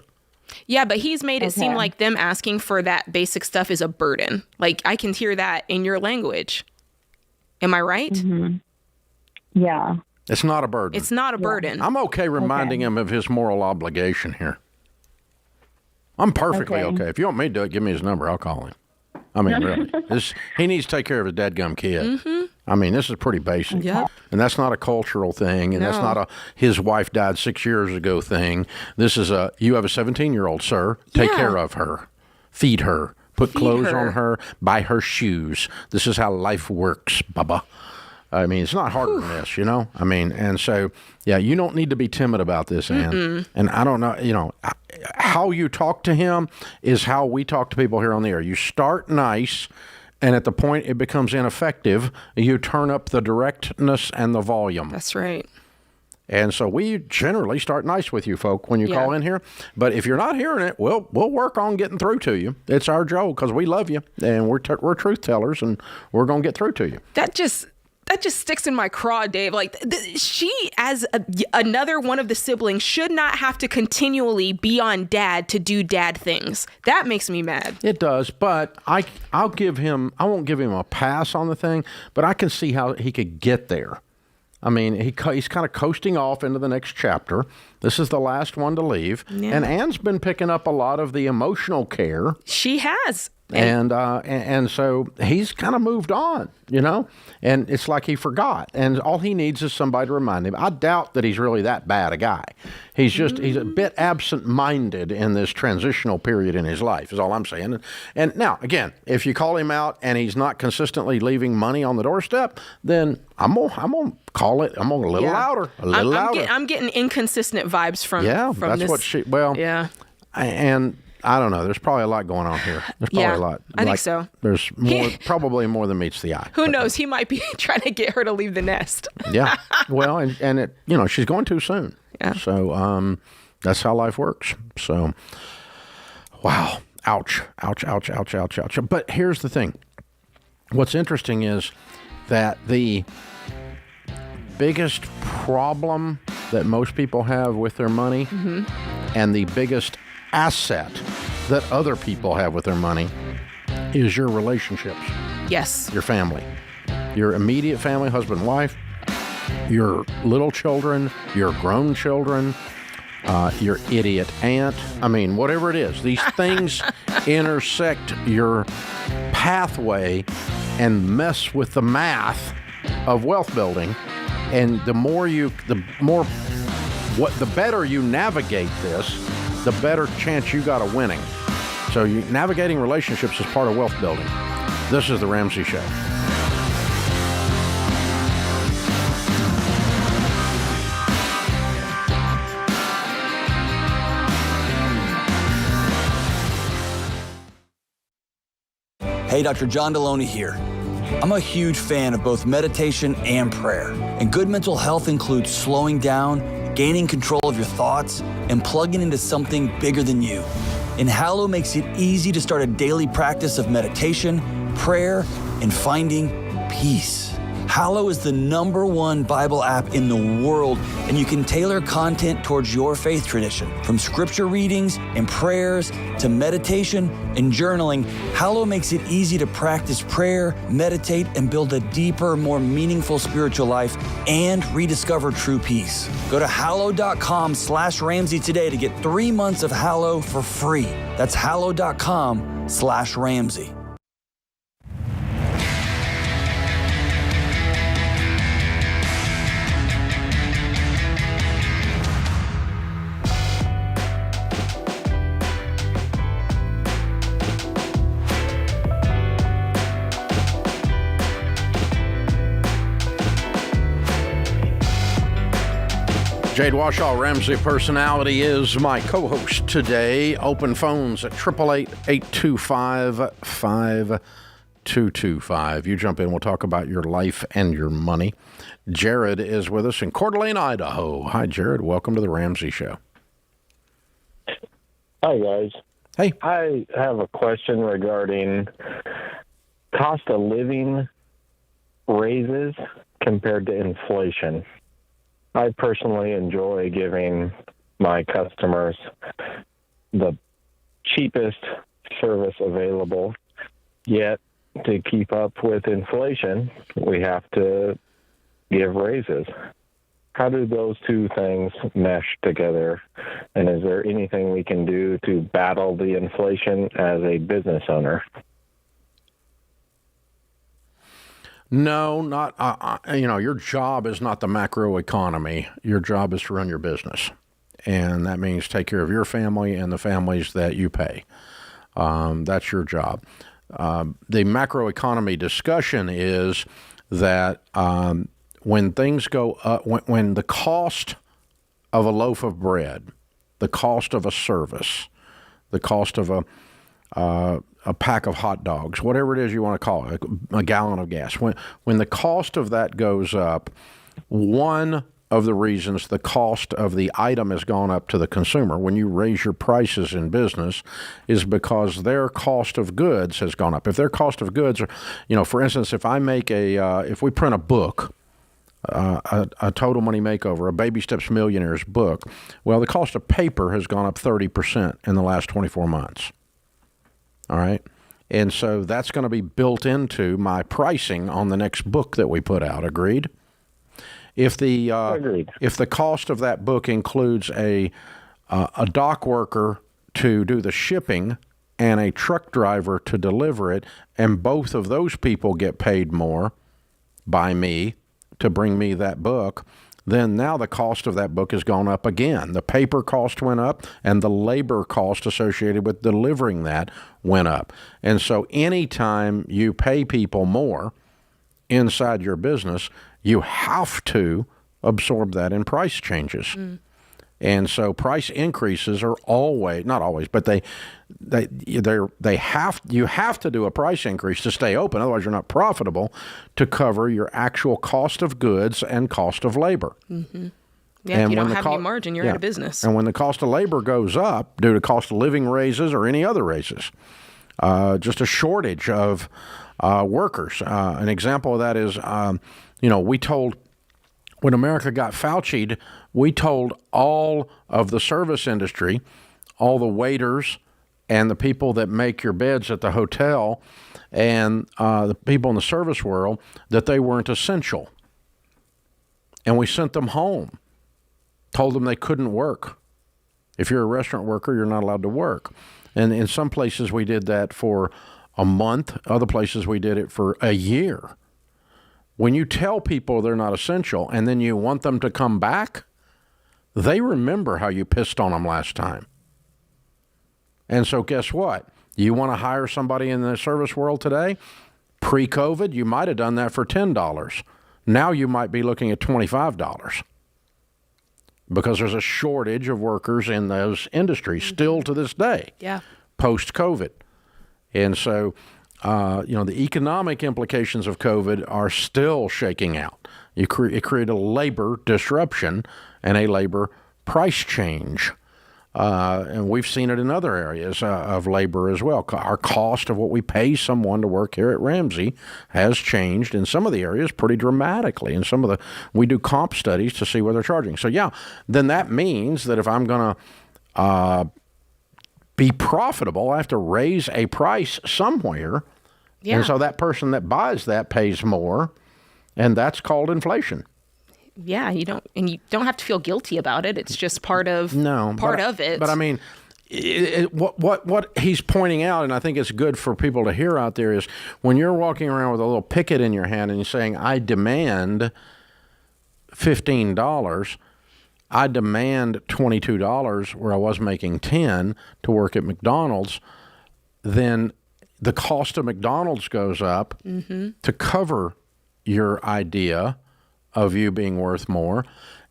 Yeah, but he's made it seem like them asking for that basic stuff is a burden. Like, I can hear that in your language. Am I right? Mm-hmm. Yeah. It's not a burden. It's not a burden. I'm okay reminding him of his moral obligation here. I'm perfectly okay. If you want me to do it, give me his number. I'll call him. I mean, really. He needs to take care of his dadgum kid. Mm-hmm. I mean, this is pretty basic. Yep. And that's not a cultural thing, and that's not a his wife died 6 years ago thing. This is you have a 17-year-old, sir. Take care of her. Feed her. Put clothes on her. Buy her shoes. This is how life works, Bubba. I mean, it's not harder than this, you know? I mean, and so, yeah, you don't need to be timid about this, Ann. And I don't know, you know, how you talk to him is how we talk to people here on the air. You start nice, and at the point it becomes ineffective, you turn up the directness and the volume. That's right. And so we generally start nice with you folk when you call in here. But if you're not hearing it, we'll work on getting through to you. It's our job because we love you, and we're truth tellers, and we're going to get through to you. That just sticks in my craw, Dave. Like, she, as another one of the siblings, should not have to continually be on dad to do dad things. That makes me mad. It does, but I won't give him a pass on the thing, but I can see how he could get there. I mean, he's kind of coasting off into the next chapter. This is the last one to leave. Yeah. And Ann's been picking up a lot of the emotional care. She has. And so he's kind of moved on, you know, and it's like he forgot. And all he needs is somebody to remind him. I doubt that he's really that bad a guy. He's a bit absent-minded in this transitional period in his life, is all I'm saying. And now, again, if you call him out and he's not consistently leaving money on the doorstep, then I'm gonna call it. I'm gonna a little louder, louder. I'm getting inconsistent vibes from that's this. what she. Well, yeah, and. I don't know. There's probably a lot going on here. There's probably a lot. I think so. There's more, probably more than meets the eye. Who knows? He might be trying to get her to leave the nest. Yeah. Well, and it, you know, she's going too soon. Yeah. So that's how life works. So, wow. Ouch. Ouch, ouch, ouch, ouch, ouch. But here's the thing. What's interesting is that the biggest problem that most people have with their money and the biggest asset that other people have with their money is your relationships. Yes. Your family. Your immediate family, husband, wife, your little children, your grown children, your idiot aunt. I mean, whatever it is, these things intersect your pathway and mess with the math of wealth building. And the better you navigate this, the better chance you got of winning. So navigating relationships is part of wealth building. This is the Ramsey Show. Hey, Dr. John Deloney here. I'm a huge fan of both meditation and prayer. And good mental health includes slowing down, gaining control of your thoughts, and plugging into something bigger than you. And Hallow makes it easy to start a daily practice of meditation, prayer, and finding peace. Hallow is the #1 Bible app in the world, and you can tailor content towards your faith tradition. From scripture readings and prayers to meditation and journaling, Hallow makes it easy to practice prayer, meditate, and build a deeper, more meaningful spiritual life and rediscover true peace. Go to hallow.com/Ramsey today to get 3 months of Hallow for free. That's hallow.com/Ramsey. Jade Washaw, Ramsey Personality, is my co-host today. Open phones at 888-825-5225. You jump in, we'll talk about your life and your money. Jared is with us in Coeur d'Alene, Idaho. Hi, Jared. Welcome to the Ramsey Show. Hi, guys. Hey. I have a question regarding cost of living raises compared to inflation. I personally enjoy giving my customers the cheapest service available, yet to keep up with inflation, we have to give raises. How do those two things mesh together? And is there anything we can do to battle the inflation as a business owner? No, not, your job is not the macroeconomy. Your job is to run your business. And that means take care of your family and the families that you pay. That's your job. The macroeconomy discussion is that when things go up, when the cost of a loaf of bread, the cost of a service, the cost of a pack of hot dogs, whatever it is you want to call it, a gallon of gas. When the cost of that goes up, one of the reasons the cost of the item has gone up to the consumer when you raise your prices in business is because their cost of goods has gone up. If their cost of goods are, for instance, if I make if we print a book, a Total Money Makeover, a Baby Steps Millionaires book, well, the cost of paper has gone up 30% in the last 24 months. All right. And so that's going to be built into my pricing on the next book that we put out. Agreed? If the Agreed. If the cost of that book includes a dock worker to do the shipping and a truck driver to deliver it, and both of those people get paid more by me to bring me that book, then now the cost of that book has gone up again. The paper cost went up, and the labor cost associated with delivering that went up. And so anytime you pay people more inside your business, you have to absorb that in price changes. Mm. And so price increases are always, not always, but you have to do a price increase to stay open. Otherwise, you're not profitable to cover your actual cost of goods and cost of labor. Mm-hmm. Yeah, if you don't have any margin, you're out of business. And when the cost of labor goes up due to cost of living raises or any other raises, just a shortage of workers. An example of that is, we told when America got Fauci'd, we told all of the service industry, all the waiters and the people that make your beds at the hotel and the people in the service world that they weren't essential. And we sent them home, told them they couldn't work. If you're a restaurant worker, you're not allowed to work. And in some places we did that for a month. Other places we did it for a year. When you tell people they're not essential and then you want them to come back, they remember how you pissed on them last time. And so guess what? You want to hire somebody in the service world today? Pre-COVID, you might have done that for $10. Now you might be looking at $25 because there's a shortage of workers in those industries still to this day, post-COVID. And so, the economic implications of COVID are still shaking out. It created a labor disruption and a labor price change. And we've seen it in other areas of labor as well. Our cost of what we pay someone to work here at Ramsey has changed in some of the areas pretty dramatically. And we do comp studies to see what they're charging. So, then that means that if I'm going to be profitable, I have to raise a price somewhere. Yeah. And so that person that buys that pays more, and that's called inflation. Yeah, you don't have to feel guilty about it. It's just part of it. But I mean, what he's pointing out, and I think it's good for people to hear out there, is when you're walking around with a little picket in your hand and you're saying, I demand $15, I demand $22 where I was making $10 to work at McDonald's, then the cost of McDonald's goes up to cover your idea of you being worth more.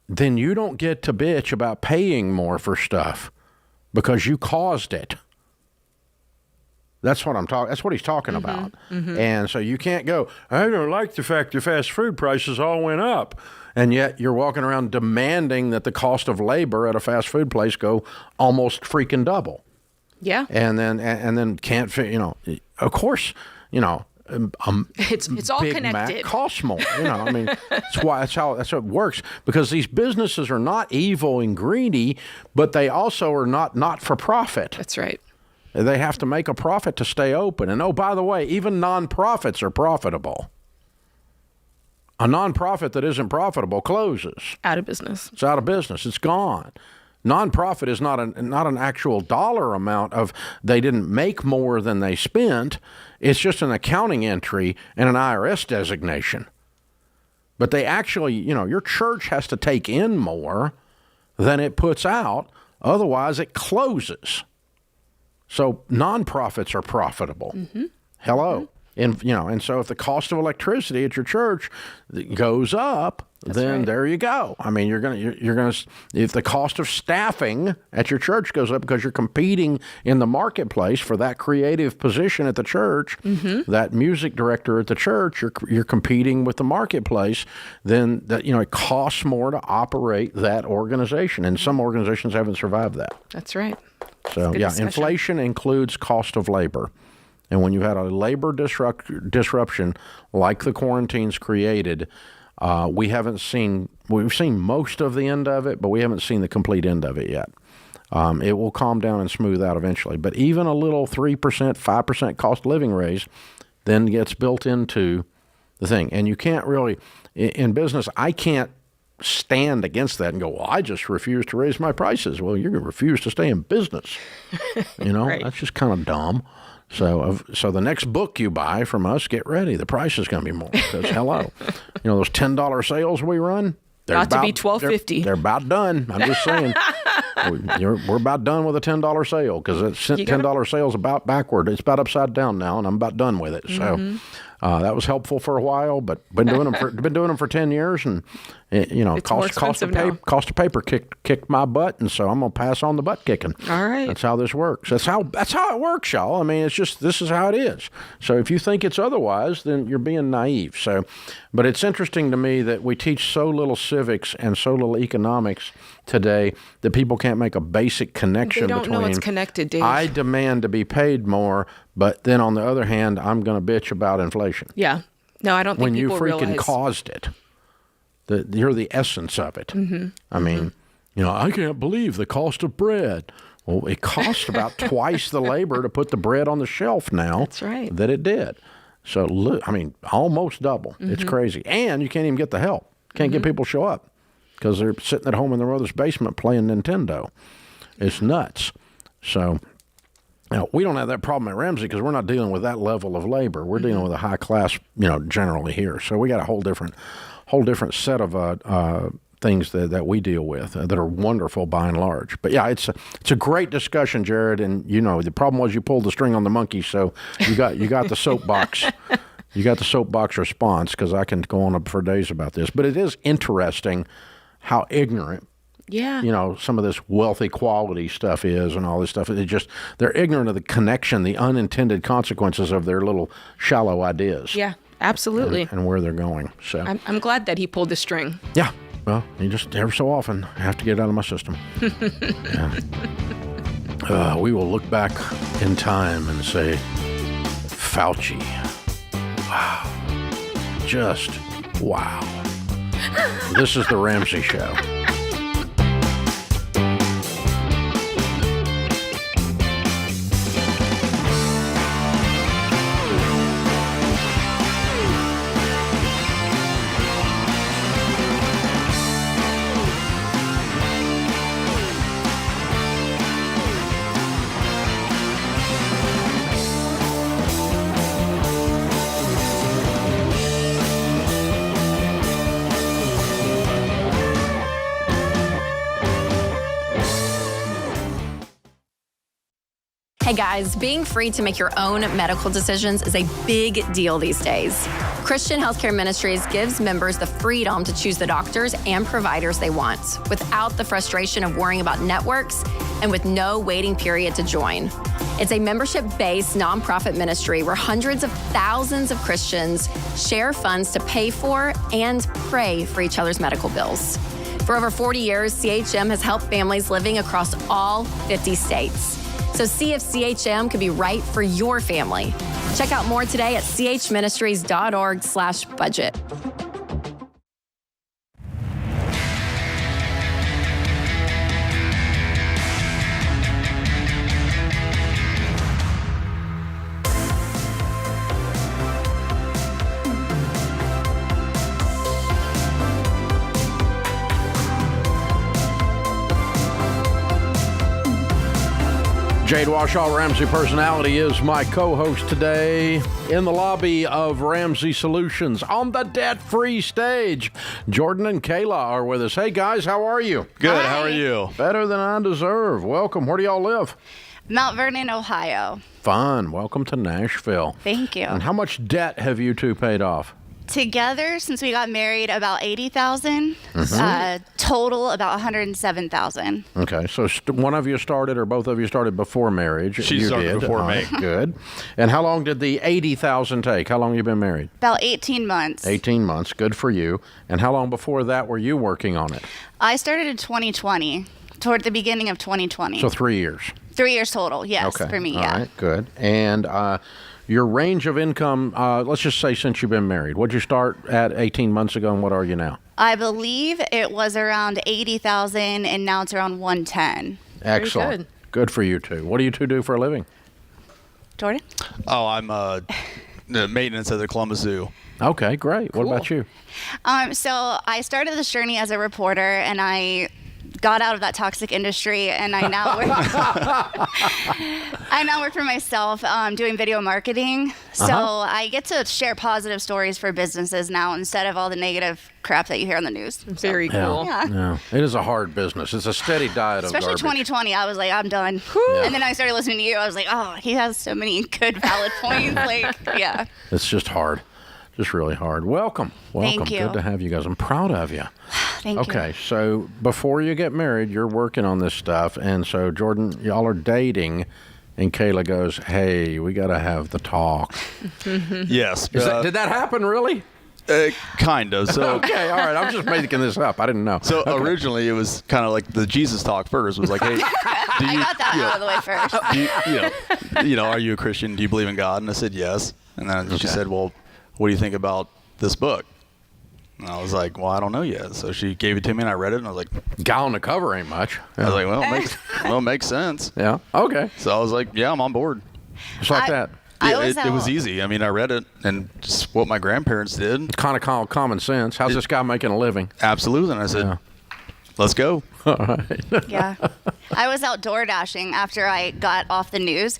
Then you don't get to bitch about paying more for stuff because you caused it. That's what he's talking about. And so you can't go, I don't like the fact your fast food prices all went up. And yet you're walking around demanding that the cost of labor at a fast food place go almost freaking double. Yeah. And then can't fit, of course, it's all Big connected. Mac costs more. That's how it works, because these businesses are not evil and greedy, but they also are not for profit. That's right. They have to make a profit to stay open. And by the way, even nonprofits are profitable. A nonprofit that isn't profitable closes. Out of business. It's out of business. It's gone. Nonprofit is not an actual dollar amount of they didn't make more than they spent. It's just an accounting entry and an IRS designation. But they actually, your church has to take in more than it puts out. Otherwise, it closes. So nonprofits are profitable. Hello. And so if the cost of electricity at your church goes up, there you go. I mean, you're gonna if the cost of staffing at your church goes up because you're competing in the marketplace for that creative position at the church, that music director at the church, you're competing with the marketplace. Then it costs more to operate that organization, and some organizations haven't survived that. That's right. So inflation includes cost of labor. And when you've had a labor disruption like the quarantines created, we've seen most of the end of it, but we haven't seen the complete end of it yet. It will calm down and smooth out eventually. But even a little 3%, 5% cost of living raise then gets built into the thing. And you can't really, in business, I can't stand against that and go, well, I just refuse to raise my prices. Well, you're going to refuse to stay in business. Right. That's just kind of dumb. So the next book you buy from us, get ready. The price is going to be more because, hello, those $10 sales we run, they're about to be $12.50. They're about done. I'm just saying. We're about done with a $10 sale because that $10 sale is about backward. It's about upside down now, and I'm about done with it. So that was helpful for a while, but been doing them for 10 years, and cost of paper kicked my butt, and so I'm gonna pass on the butt kicking. All right, that's how this works. That's how it works, y'all. I mean, this is how it is. So if you think it's otherwise, then you're being naive. So, but it's interesting to me that we teach so little civics and so little economics today that people can't make a basic connection between. They don't know it's connected, Dave. I demand to be paid more, but then on the other hand, I'm going to bitch about inflation. Yeah. No, I don't think people realize. When you freaking caused it. you're the essence of it. Mm-hmm. I mean, I can't believe the cost of bread. Well, it costs about twice the labor to put the bread on the shelf now. That's right. That it did. So, almost double. Mm-hmm. It's crazy. And you can't even get the help. Can't get people to show up because they're sitting at home in their mother's basement playing Nintendo. It's nuts. So, we don't have that problem at Ramsey because we're not dealing with that level of labor. We're dealing with a high class, generally here. So we got a whole different set of things that we deal with that are wonderful by and large. But yeah, it's a great discussion, Jared. And the problem was you pulled the string on the monkey, so you got the soapbox. You got the soapbox response because I can go on for days about this. But it is interesting how ignorant. Yeah. Some of this wealth equality stuff is and all this stuff. They're ignorant of the connection, the unintended consequences of their little shallow ideas. Yeah, absolutely. And where they're going. So I'm glad that he pulled the string. Yeah. Well, you just every so often have to get it out of my system. Yeah. We will look back in time and say, Fauci. Wow. Just wow. This is the Ramsey Show. Hey guys, being free to make your own medical decisions is a big deal these days. Christian Healthcare Ministries gives members the freedom to choose the doctors and providers they want without the frustration of worrying about networks and with no waiting period to join. It's a membership-based nonprofit ministry where hundreds of thousands of Christians share funds to pay for and pray for each other's medical bills. For over 40 years, CHM has helped families living across all 50 states. So see if CHM could be right for your family. Check out more today at chministries.org/budget. Jade Washaw, Ramsey Personality, is my co-host today in the lobby of Ramsey Solutions on the debt-free stage. Jordan and Kayla are with us. Hey, guys, how are you? Good. Hi. How are you? Better than I deserve. Welcome. Where do y'all live? Mount Vernon, Ohio. Fun. Welcome to Nashville. Thank you. And how much debt have you two paid off? Together, since we got married, about $80,000. Total about $107,000. Okay, so one of you started, or both of you started before marriage. She started before me. Good. And how long did the $80,000 take? How long have you been married? About 18 months. 18 months. Good for you. And how long before that were you working on it? I started in 2020, toward the beginning of 2020. So 3 years. 3 years total. Yes, okay. For me. All yeah. right. Good. And your range of income, let's just say since you've been married, what'd you start at 18 months ago and what are you now? I believe it was around 80,000 and now it's around 110. Excellent. Good for you two. What do you two do for a living? Jordan? Oh, I'm the maintenance at the Columbus Zoo. Okay, great. Cool. What about you? So I started this journey as a reporter and I got out of that toxic industry and I now work for myself doing video marketing. So I get to share positive stories for businesses now instead of all the negative crap that you hear on the news. Very cool. Yeah. It is a hard business. It's a steady diet of garbage. Especially 2020, I was like, I'm done. And then I started listening to you. I was like, oh, he has so many good valid points. Yeah. It's just hard. Just really hard. Welcome. Thank you. Good to have you guys. I'm proud of you. Thank you. Okay, so before you get married, you're working on this stuff. And so, Jordan, y'all are dating, and Kayla goes, hey, we got to have the talk. Yes. Did that happen, really? Kind of. So okay, all right. I'm just making this up. I didn't know. So originally, it was kind of like the Jesus talk first. It was like, hey, I got that out of the way first. Are you a Christian? Do you believe in God? And I said, yes. And then she said, well, what do you think about this book? And I was like, well, I don't know yet. So she gave it to me, and I read it, and I was like, guy on the cover ain't much. I was like, well, it makes sense. Yeah. Okay. So I was like, yeah, I'm on board. Just like that. It was easy. I mean, I read it, and just what my grandparents did. Kind of common sense. How's this guy making a living? Absolutely. And I said, let's go. All right. Yeah. I was out door dashing after I got off the news,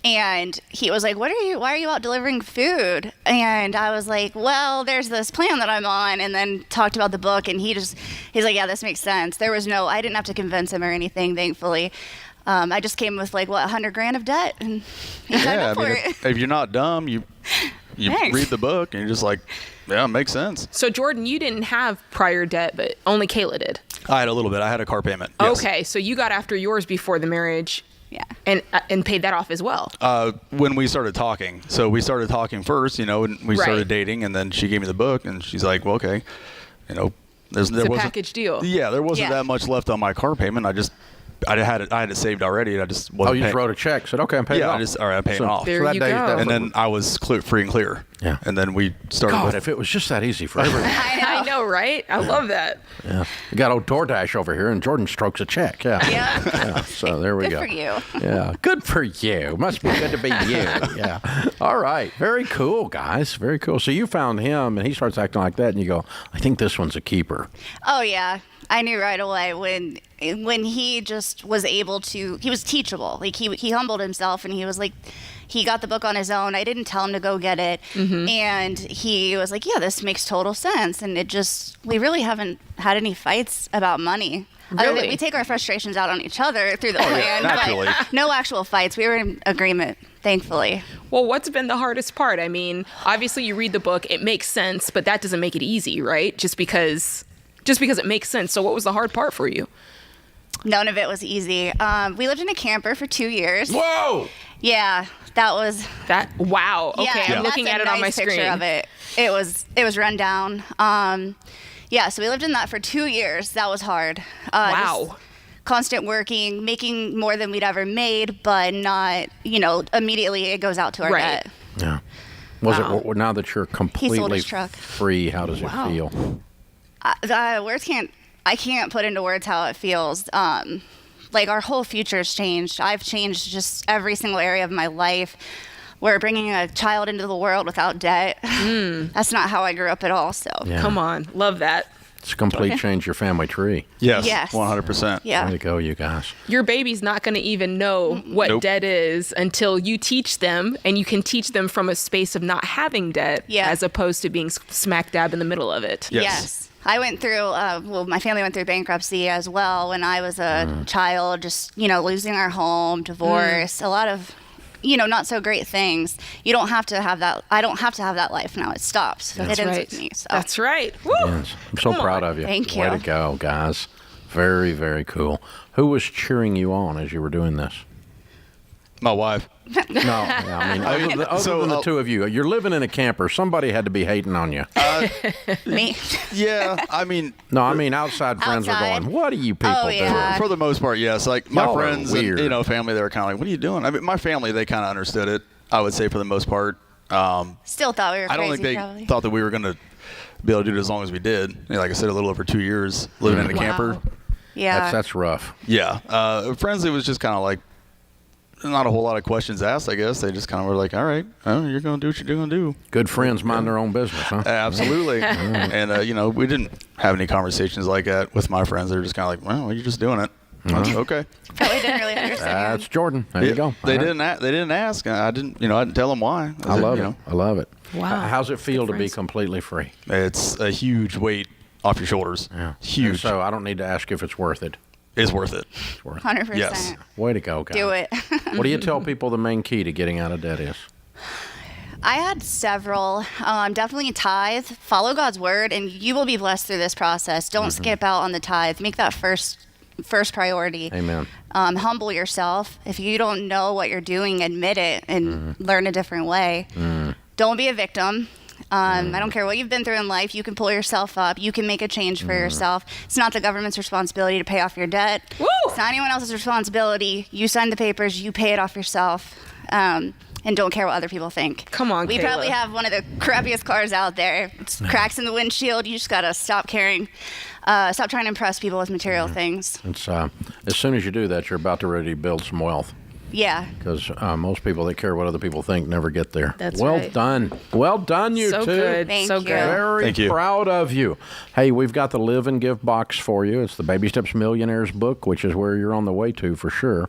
and he was like, why are you out delivering food? And I was like, well, there's this plan that I'm on, and then talked about the book, and he's like, yeah, this makes sense. I didn't have to convince him or anything, thankfully. I just came with $100,000 of debt, and he signed up for it. If you're not dumb, you read the book, and you're just like, yeah, it makes sense. So Jordan, you didn't have prior debt, but only Kayla did. I had a little bit. I had a car payment. Yes. Okay, so you got after yours before the marriage, and paid that off as well. When we started talking, first, and we started dating, and then she gave me the book, and she's like, well, okay, there it's a package deal. Yeah, there wasn't that much left on my car payment. I had it saved already. I just wasn't you just wrote a check. Said, okay, I'm paying it off. I paid it off. There you go. And then I was free and clear. Yeah. And then we started. God, if it was just that easy for everyone. I know, right? I love that. Yeah. You got old DoorDash over here, and Jordan strokes a check. Yeah. Yeah. So there we go. Good for you. Yeah. Good for you. Must be good to be you. Yeah. All right. Very cool, guys. Very cool. So you found him, and he starts acting like that, and you go, I think this one's a keeper. Oh, yeah. I knew right away when he just was able to, he was teachable. Like he humbled himself, and he was like, he got the book on his own. I didn't tell him to go get it. Mm-hmm. And he was like, yeah, this makes total sense. And we really haven't had any fights about money. Really? We take our frustrations out on each other through the plan, naturally. But no actual fights. We were in agreement, thankfully. Well, what's been the hardest part? I mean, obviously you read the book, it makes sense, but that doesn't make it easy, right? Just because it makes sense. So what was the hard part for you? None of it was easy. We lived in a camper for 2 years. Whoa! Yeah, that was... Wow. Okay, yeah, I'm looking at it on my screen. Picture of it. It was run down. So we lived in that for 2 years. That was hard. Wow. Constant working, making more than we'd ever made, but not, immediately it goes out to our debt. Yeah. Was it, now that you're completely free, how does it feel? I can't put into words how it feels. Our whole future's changed. I've changed just every single area of my life. We're bringing a child into the world without debt. That's not how I grew up at all. So Come on, love that. It's a complete change your family tree. Yes. 100%. Yeah. Way to go, you guys. Your baby's not going to even know what debt is until you teach them, and you can teach them from a space of not having debt as opposed to being smack dab in the middle of it. Yes. I went through, my family went through bankruptcy as well when I was a child, just, losing our home, divorce, a lot of, not so great things. You don't have to have that. I don't have to have that life now. It stops. It ends with me. So. That's right. Woo. Yes. I'm so proud of you. Thank you. Way to go, guys. Very, very cool. Who was cheering you on as you were doing this? My wife. No, other than the two of you, you're living in a camper. Somebody had to be hating on you. Me? Yeah, I mean. No, I mean outside friends are going, what are you people doing? For the most part, yes. Like my Y'all are friends weird. and family, they were kind of like, what are you doing? I mean, my family, they kind of understood it, I would say, for the most part. Still thought we were crazy, I don't think they probably. thought that we were going to be able to do it as long as we did. Like I said, a little over 2 years living in a camper. Yeah. That's rough. Yeah. Friends, it was just kind of like, not a whole lot of questions asked, I guess. They just kind of were like, all right, you're going to do what you're going to do. Good friends mind their own business, huh? Absolutely. And, we didn't have any conversations like that with my friends. They were just kind of like, well, you're just doing it. Okay. Probably didn't really understand. That's Jordan. There you go. They didn't ask. I didn't tell them why. I love it. I love it. Wow. How's it feel to be completely free? It's a huge weight off your shoulders. Yeah. Huge. And so I don't need to ask if it's worth it. It's worth it. 100%. Yes. Way to go, guys. Do it. What do you tell people the main key to getting out of debt is? I had several. Definitely tithe. Follow God's word, and you will be blessed through this process. Don't skip out on the tithe. Make that first priority. Amen. Humble yourself. If you don't know what you're doing, admit it and learn a different way. Don't be a victim. I don't care what you've been through in life. You can pull yourself up. You can make a change for yourself. It's not the government's responsibility to pay off your debt. Woo! It's not anyone else's responsibility. You sign the papers. You pay it off yourself. and don't care what other people think. Come on, We Kayla. probably have one of the crappiest cars out there. It's cracks in the windshield. You just gotta stop caring. Stop trying to impress people with material things. It's as soon as you do that, you're about to ready to build some wealth. Yeah. Because most people that care what other people think never get there. That's well right. done. Well done, you So two. good. Thank so you. good. Very Thank you. proud of you. Hey, we've got the Live and Give box for you. It's the Baby Steps Millionaires book, which is where you're on the way to for sure.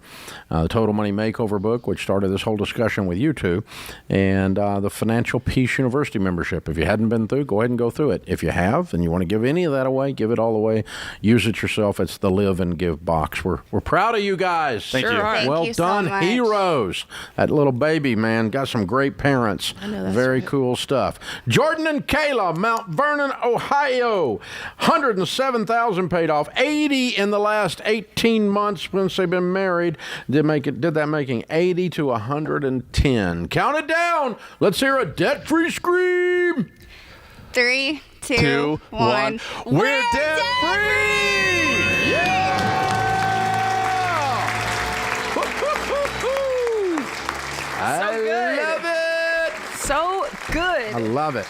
The Total Money Makeover book, which started this whole discussion with you two. And the Financial Peace University membership. If you hadn't been through, go ahead and go through it. If you have and you want to give any of that away, give it all away. Use it yourself. It's the Live and Give box. We're proud of you guys. Thank you. are. Thank Well you so done, much. heroes. That little baby, man, got some great parents. I know, that's Very right. cool stuff. Jordan and Kayla, Mount Vernon, Ohio. 107,000 paid off. 80 in the last 18 months since they've been married. Did that making 80 to 110. Count it down. Let's hear a debt-free scream. 3, 2, 2, 1. 1. We're debt-free! I good. love it. So good. I love it.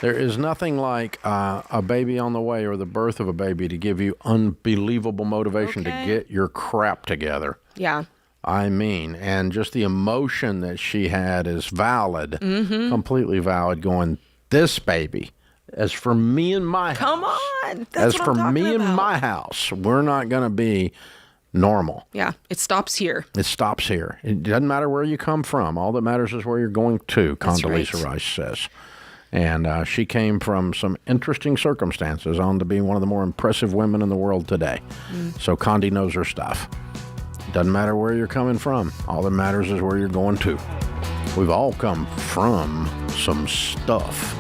There is nothing like a baby on the way or the birth of a baby to give you unbelievable motivation to get your crap together. Yeah. I mean, and just the emotion that she had is valid, completely valid, going, this baby, as for me and my house. Come on. That's As what for I'm talking me and about. my house, we're not going to be normal. Yeah. It stops here. It stops here. It doesn't matter where you come from. All that matters is where you're going to, That's Condoleezza right. Rice says. And she came from some interesting circumstances on to being one of the more impressive women in the world today. So Condi knows her stuff. Doesn't matter where you're coming from. All that matters is where you're going to. We've all come from some stuff.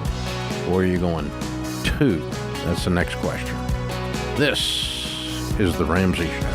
Where are you going to? That's the next question. This is The Ramsey Show.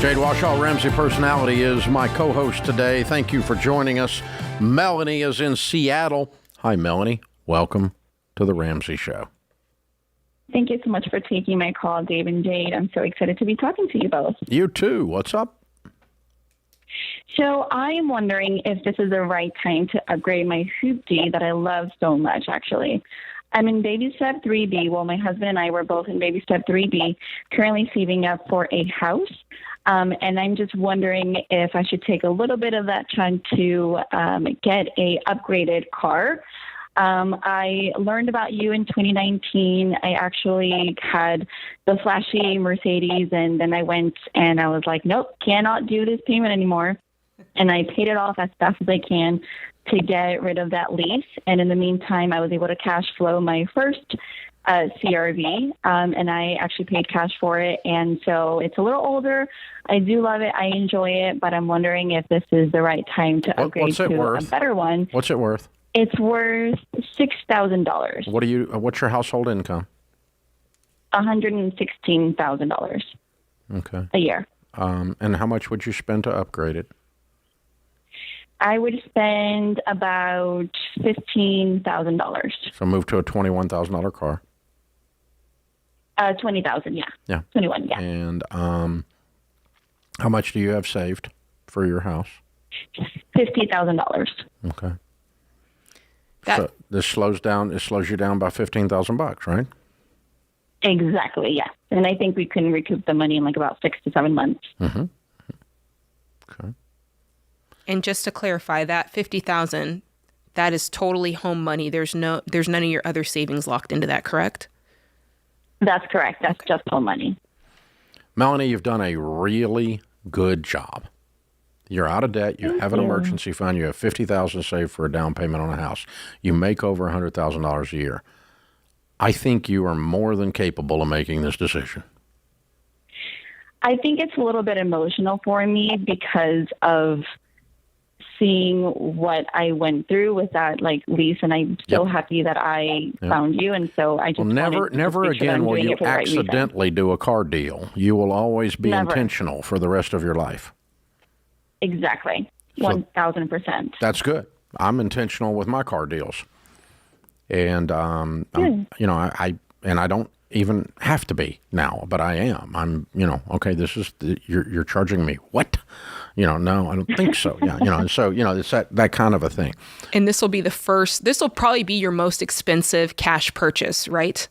Jade Washaw, Ramsey Personality, is my co-host today. Thank you for joining us. Melanie is in Seattle. Hi, Melanie. Welcome to The Ramsey Show. Thank you so much for taking my call, Dave and Jade. I'm so excited to be talking to you both. You too. What's up? So I am wondering if this is the right time to upgrade my hoopty that I love so much, actually. I'm in baby step 3B. Well, my husband and I were both in baby step 3B, currently saving up for a house. And I'm just wondering if I should take a little bit of that chunk to get a upgraded car. I learned about you in 2019. I actually had the flashy Mercedes, and then I went and I was like, nope, cannot do this payment anymore. And I paid it off as fast as I can to get rid of that lease. And in the meantime, I was able to cash flow my first CRV, and I actually paid cash for it. And so it's a little older. I do love it. I enjoy it, but I'm wondering if this is the right time to upgrade What's it to worth? a better one. What's it worth? It's worth $6,000. What's your household income? $116,000 Okay. a year. And how much would you spend to upgrade it? I would spend about $15,000. So move to a $21,000 car. 20,000, yeah. Yeah. 21, yeah. And how much do you have saved for your house? $50,000. Okay. So this slows you down by $15,000, right? Exactly, yeah. And I think we can recoup the money in like about 6 to 7 months. Mm-hmm. Okay. And just to clarify, that $50,000, that is totally home money. There's none of your other savings locked into that, correct? That's correct. That's just home money. Melanie, you've done a really good job. You're out of debt. You have an emergency fund. You have $50,000 saved for a down payment on a house. You make over $100,000 a year. I think you are more than capable of making this decision. I think it's a little bit emotional for me because of seeing what I went through with that lease, and I'm so happy that I found you. And so I just never again will you accidentally do a car deal. You will always be intentional for the rest of your life. Exactly. 1,000%. That's good. I'm intentional with my car deals. And, I don't even have to be now, but I am. I'm, okay, you're charging me what? No, I don't think so. Yeah, and so, it's that kind of a thing. And this will probably be your most expensive cash purchase, right?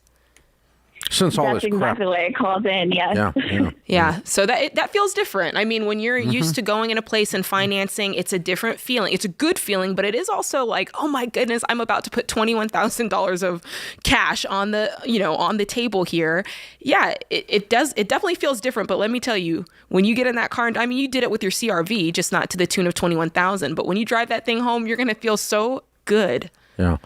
Since all That's this crap. That's exactly the way it called in, yes. Yeah. So that feels different. I mean, when you're used to going in a place and financing, it's a different feeling. It's a good feeling, but it is also like, oh my goodness, I'm about to put $21,000 of cash on the table here. Yeah, it definitely feels different. But let me tell you, when you get in that car, I mean, you did it with your CRV, just not to the tune of $21,000. But when you drive that thing home, you're going to feel so good. Yeah.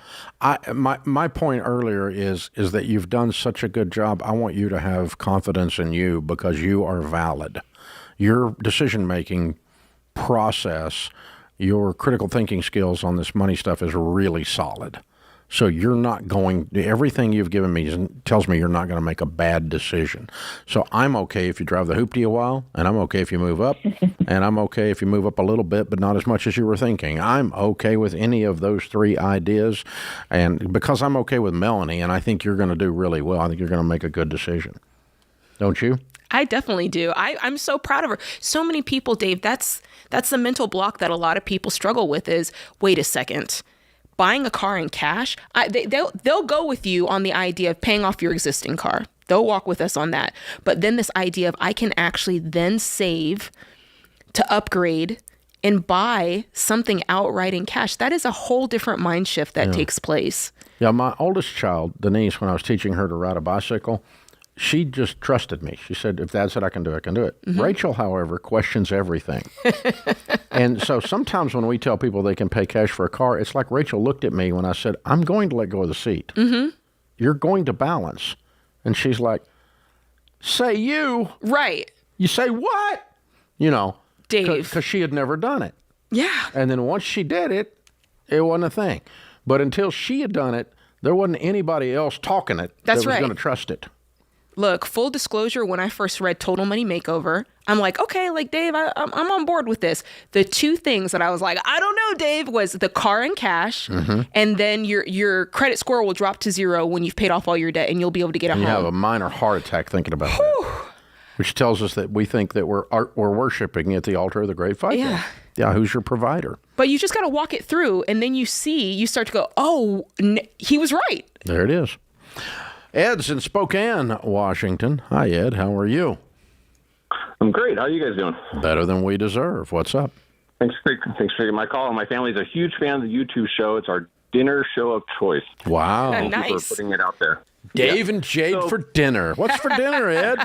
My point earlier is that you've done such a good job. I want you to have confidence in you because you are valid. Your decision-making process, your critical thinking skills on this money stuff is really solid. So everything you've given me tells me you're not going to make a bad decision. So I'm okay if you drive the hoopty a while, and I'm okay if you move up, and I'm okay if you move up a little bit, but not as much as you were thinking. I'm okay with any of those three ideas, and because I'm okay with Melanie, and I think you're going to do really well, I think you're going to make a good decision. Don't you? I definitely do. I'm so proud of her. So many people, Dave, that's the mental block that a lot of people struggle with is, wait a second. Buying a car in cash, they'll go with you on the idea of paying off your existing car. They'll walk with us on that. But then this idea of I can actually then save to upgrade and buy something outright in cash, that is a whole different mind shift that takes place. Yeah, my oldest child, Denise, when I was teaching her to ride a bicycle, she just trusted me. She said, if Dad said I can do it, I can do it. Mm-hmm. Rachel, however, questions everything. And so sometimes when we tell people they can pay cash for a car, it's like Rachel looked at me when I said, I'm going to let go of the seat. Mm-hmm. You're going to balance. And she's like, say you. Right. You say what? Dave. Because she had never done it. Yeah. And then once she did it, it wasn't a thing. But until she had done it, there wasn't anybody else talking it that was going to trust it. Look, full disclosure, when I first read Total Money Makeover, I'm like, okay, Dave, I'm on board with this. The two things that I was like, I don't know, Dave, was the car and cash, and then your credit score will drop to 0 when you've paid off all your debt, and you'll be able to get a home. You have a minor heart attack thinking about that, which tells us that we think that we're worshiping at the altar of the great fight. Yeah. Yeah, who's your provider? But you just got to walk it through, and then you start to go, oh, he was right. There it is. Ed's in Spokane, Washington. Hi, Ed. How are you? I'm great. How are you guys doing? Better than we deserve. What's up? Thanks for taking my call. My family's a huge fan of the YouTube show. It's our dinner show of choice. Wow. Thank you for putting it out there. Dave and Jade for dinner. What's for dinner, Ed?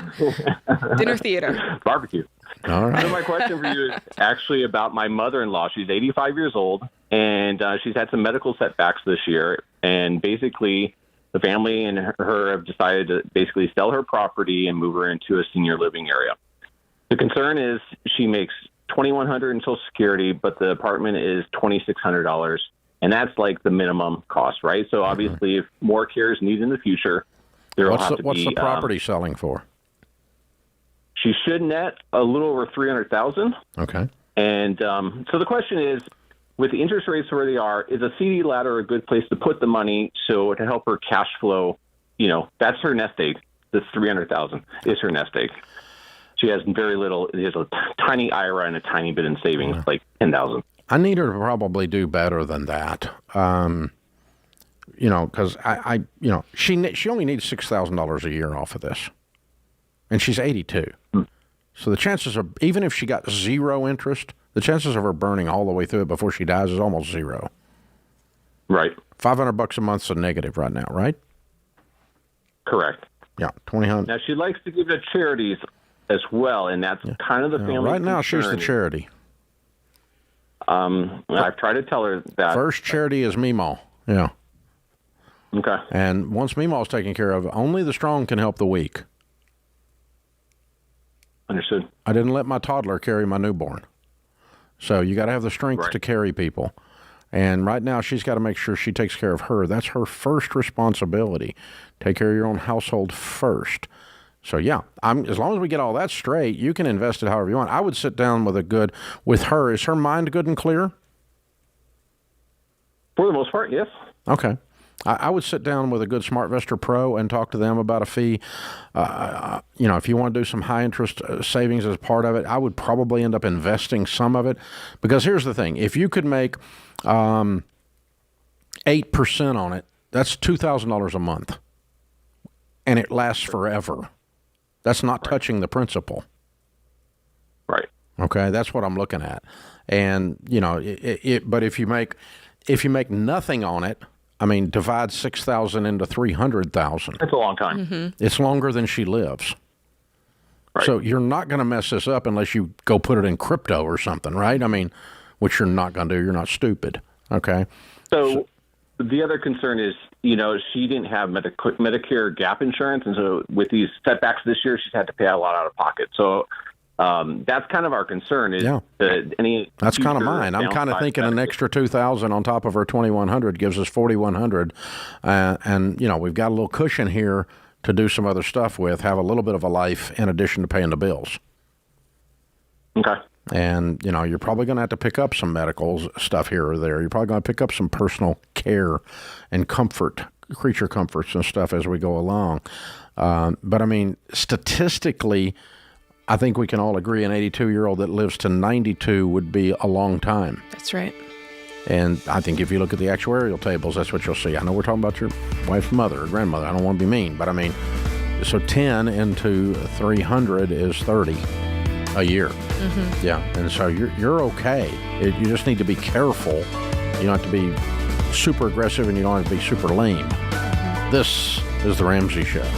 Dinner theater. Barbecue. All right. So my question for you is actually about my mother-in-law. She's 85 years old, and she's had some medical setbacks this year. And basically, the family and her have decided to basically sell her property and move her into a senior living area. The concern is she makes $2,100 in Social Security, but the apartment is $2,600, and that's like the minimum cost, right? So obviously, if more care is needed in the future, what's the property selling for? She should net a little over $300,000. Okay. And so the question is, with the interest rates where they are, is a CD ladder a good place to put the money so to help her cash flow? That's her nest egg. This $300,000 is her nest egg. She has very little. She has a tiny IRA and a tiny bit in savings, like $10,000. I need her to probably do better than that. because she only needs $6,000 a year off of this, and she's 82. So the chances are, even if she got zero interest, the chances of her burning all the way through it before she dies is almost zero. Right. $500 a month's a negative right now, right? Correct. Yeah, $2,000. Now she likes to give to charities as well, and that's kind of the family. Right now, concern. she's the charity. I've tried to tell her that. First charity is Meemaw. Yeah. Okay. And once Meemaw's taken care of, only the strong can help the weak. Understood. I didn't let my toddler carry my newborn. So you got to have the strength to carry people. And right now, she's got to make sure she takes care of her. That's her first responsibility. Take care of your own household first. So, yeah, as long as we get all that straight, you can invest it however you want. I would sit down with her. Is her mind good and clear? For the most part, yes. Okay. I would sit down with a good SmartVestor Pro and talk to them about a fee. If you want to do some high-interest savings as part of it, I would probably end up investing some of it. Because here's the thing. If you could make 8% on it, that's $2,000 a month. And it lasts forever. That's not touching the principal. Right. Okay, that's what I'm looking at. And, but if you make nothing on it, I mean, divide 6,000 into 300,000. That's a long time. Mm-hmm. It's longer than she lives. Right. So you're not going to mess this up unless you go put it in crypto or something, right? I mean, which you're not going to do. You're not stupid. Okay. So the other concern is, she didn't have Medicare gap insurance, and so with these setbacks this year, she's had to pay a lot out of pocket. So that's kind of our concern. Is that's kind of mine. I'm kind of thinking an extra $2,000 on top of her $2,100 gives us $4,100, and we've got a little cushion here to do some other stuff with. Have a little bit of a life in addition to paying the bills. Okay. And, you're probably going to have to pick up some medical stuff here or there. You're probably going to pick up some personal care and creature comforts and stuff as we go along. But, I mean, statistically, I think we can all agree an 82-year-old that lives to 92 would be a long time. That's right. And I think if you look at the actuarial tables, that's what you'll see. I know we're talking about your wife's mother or grandmother. I don't want to be mean, but, I mean, so 10 into 300 is 30. A year. Mm-hmm. Yeah. And so you're okay. You just need to be careful. You don't have to be super aggressive and you don't have to be super lame. Mm-hmm. This is The Ramsey Show.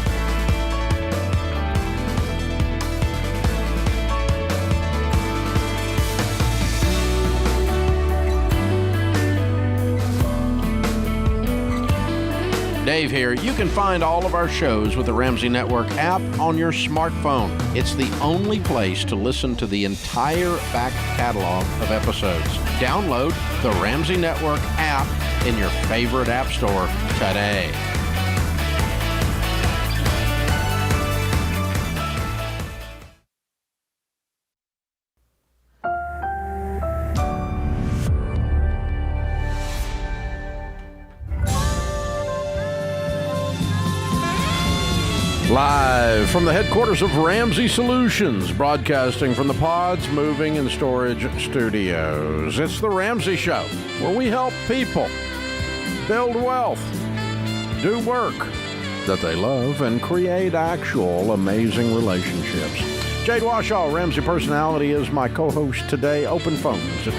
Dave here. You can find all of our shows with the Ramsey Network app on your smartphone. It's the only place to listen to the entire back catalog of episodes. Download the Ramsey Network app in your favorite app store today. Live from the headquarters of Ramsey Solutions, broadcasting from the Pods Moving and Storage Studios. It's The Ramsey Show, where we help people build wealth, do work that they love, and create actual amazing relationships. Jade Washaw, Ramsey Personality, is my co-host today. Open phones at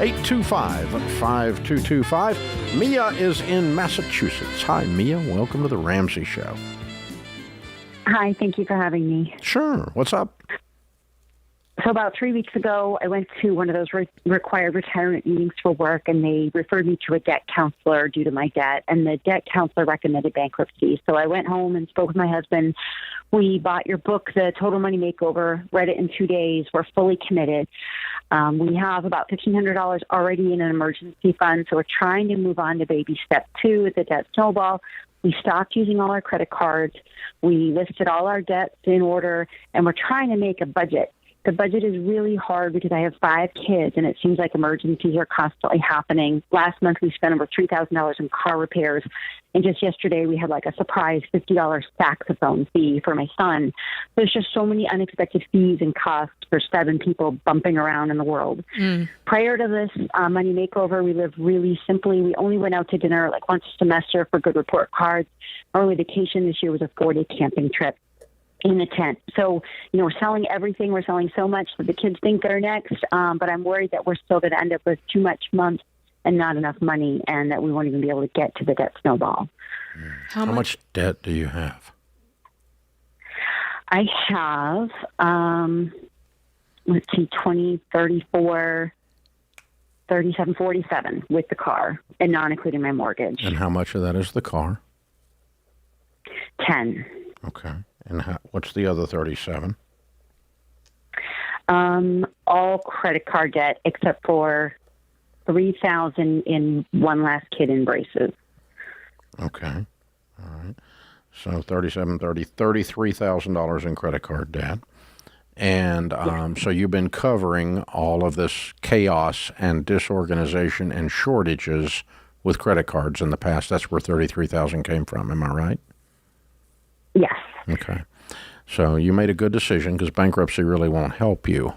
888-825-5225. Mia is in Massachusetts. Hi, Mia. Welcome to The Ramsey Show. Hi, thank you for having me. Sure. What's up? So about 3 weeks ago, I went to one of those required retirement meetings for work, and they referred me to a debt counselor due to my debt, and the debt counselor recommended bankruptcy. So I went home and spoke with my husband. We bought your book, The Total Money Makeover, read it in 2 days. We're fully committed. We have about $1,500 already in an emergency fund, so we're trying to move on to baby step 2, the debt snowball. We stopped using all our credit cards. We listed all our debts in order, and we're trying to make a budget. the budget is really hard because I have 5 kids, and it seems like emergencies are constantly happening. Last month, we spent over $3,000 in car repairs, and just yesterday, we had like a surprise $50 saxophone fee for my son. There's just so many unexpected fees and costs for 7 people bumping around in the world. Prior to this money makeover, we lived really simply. We only went out to dinner like once a semester for good report cards. Our only vacation this year was a 4-day camping trip in a tent. So, we're selling everything. We're selling so much that the kids think they're next, but I'm worried that we're still going to end up with too much months and not enough money, and that we won't even be able to get to the debt snowball. How much debt do you have? I have, 20, 34, 37, 47 with the car, and not including my mortgage. And how much of that is the car? 10. Okay. And what's the other 37? All credit card debt except for $3,000 in one last kid in braces. Okay. All right. So $33,000 in credit card debt. And so you've been covering all of this chaos and disorganization and shortages with credit cards in the past. That's where $33,000 came from. Am I right? Yes. Okay. So you made a good decision because bankruptcy really won't help you.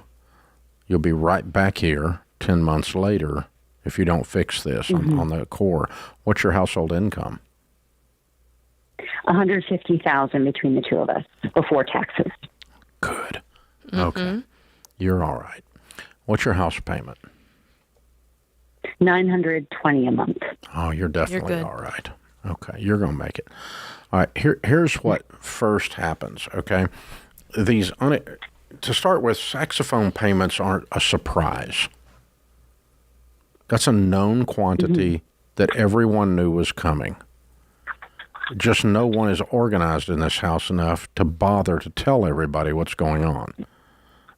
You'll be right back here 10 months later if you don't fix this on the core. What's your household income? $150,000 between the two of us before taxes. Good. Okay. You're all right. What's your house payment? $920 a month. Oh, you're definitely all right. Okay, you're going to make it. All right, here's what first happens, okay? To start with, saxophone payments aren't a surprise. That's a known quantity that everyone knew was coming. Just no one is organized in this house enough to bother to tell everybody what's going on,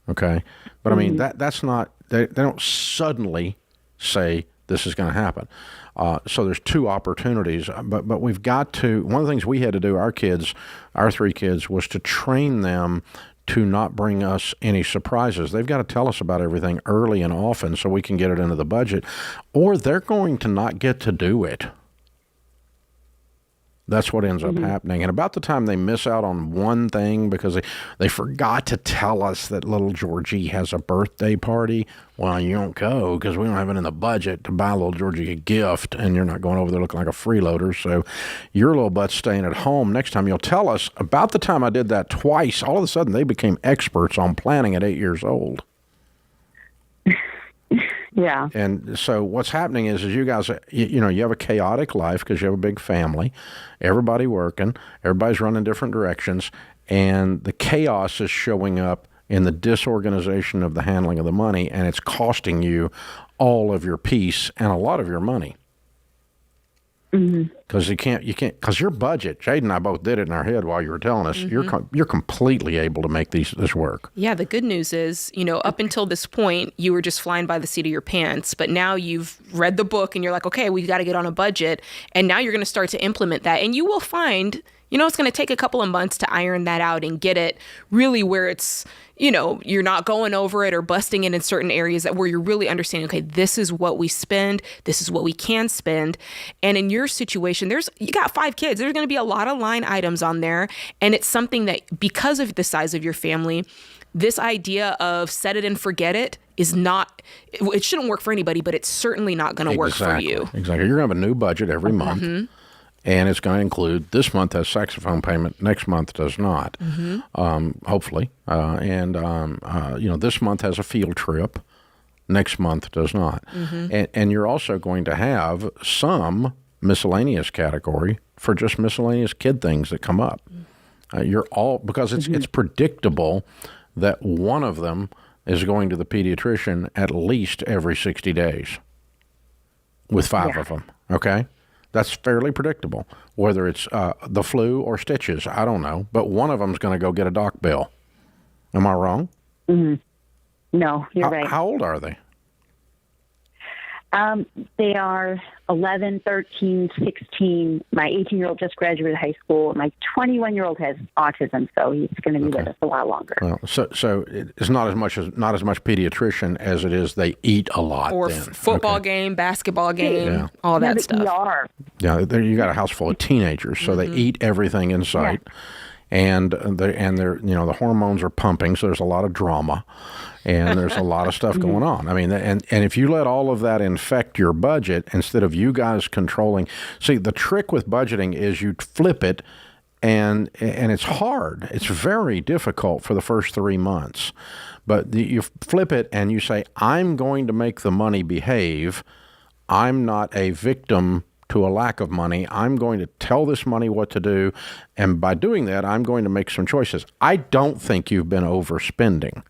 okay? But, I mean, that's not, they don't suddenly say this is going to happen. So there's 2 opportunities, but we've got to, one of the things we had to do, our 3 kids, was to train them to not bring us any surprises. They've got to tell us about everything early and often so we can get it into the budget, or they're going to not get to do it. That's what ends up happening. And about the time they miss out on one thing because they forgot to tell us that little Georgie has a birthday party, well, you don't go because we don't have it in the budget to buy little Georgie a gift, and you're not going over there looking like a freeloader. So your little butt's staying at home. Next time you'll tell us. About the time I did that twice, all of a sudden they became experts on planning at 8 years old. Yeah. And so what's happening is you guys, you have a chaotic life because you have a big family, everybody working, everybody's running different directions, and the chaos is showing up in the disorganization of the handling of the money, and it's costing you all of your peace and a lot of your money. Because you can't, because your budget, Jade and I both did it in our head while you were telling us, you're completely able to make this work. Yeah, the good news is, up until this point, you were just flying by the seat of your pants, but now you've read the book and you're like, okay, we got to get on a budget, and now you're going to start to implement that, and you will find, it's going to take a couple of months to iron that out and get it really where it's, you're not going over it or busting it in certain areas where you're really understanding, okay, this is what we spend, this is what we can spend. And in your situation, you got 5 kids, there's going to be a lot of line items on there. And it's something that, because of the size of your family, this idea of set it and forget it is not, it shouldn't work for anybody, but it's certainly not going to work for you. Exactly. You're going to have a new budget every month. And it's going to include, this month has saxophone payment, next month does not, hopefully. This month has a field trip, next month does not. And you're also going to have some miscellaneous category for just miscellaneous kid things that come up. Because it's predictable that one of them is going to the pediatrician at least every 60 days with 5 of them, okay? That's fairly predictable, whether it's the flu or stitches. I don't know, but one of them's going to go get a doc bill. Am I wrong? No, you're right. How old are they? They are 11, 13, 16. My 18-year-old just graduated high school. My 21-year-old has autism, so he's going to be with us a lot longer. Well, so it's not as much pediatrician as it is they eat a lot. Or football game, basketball game, all that stuff. ER. Yeah, you got a house full of teenagers, so they eat everything in sight. Yeah. And they're the hormones are pumping, so there's a lot of drama, and there's a lot of stuff going on. I mean, and if you let all of that infect your budget instead of you guys controlling, see, the trick with budgeting is you flip it, and it's hard. It's very difficult for the first 3 months, but you flip it and you say, I'm going to make the money behave. I'm not a victim to a lack of money. I'm going to tell this money what to do, and by doing that, I'm going to make some choices. I don't think you've been overspending.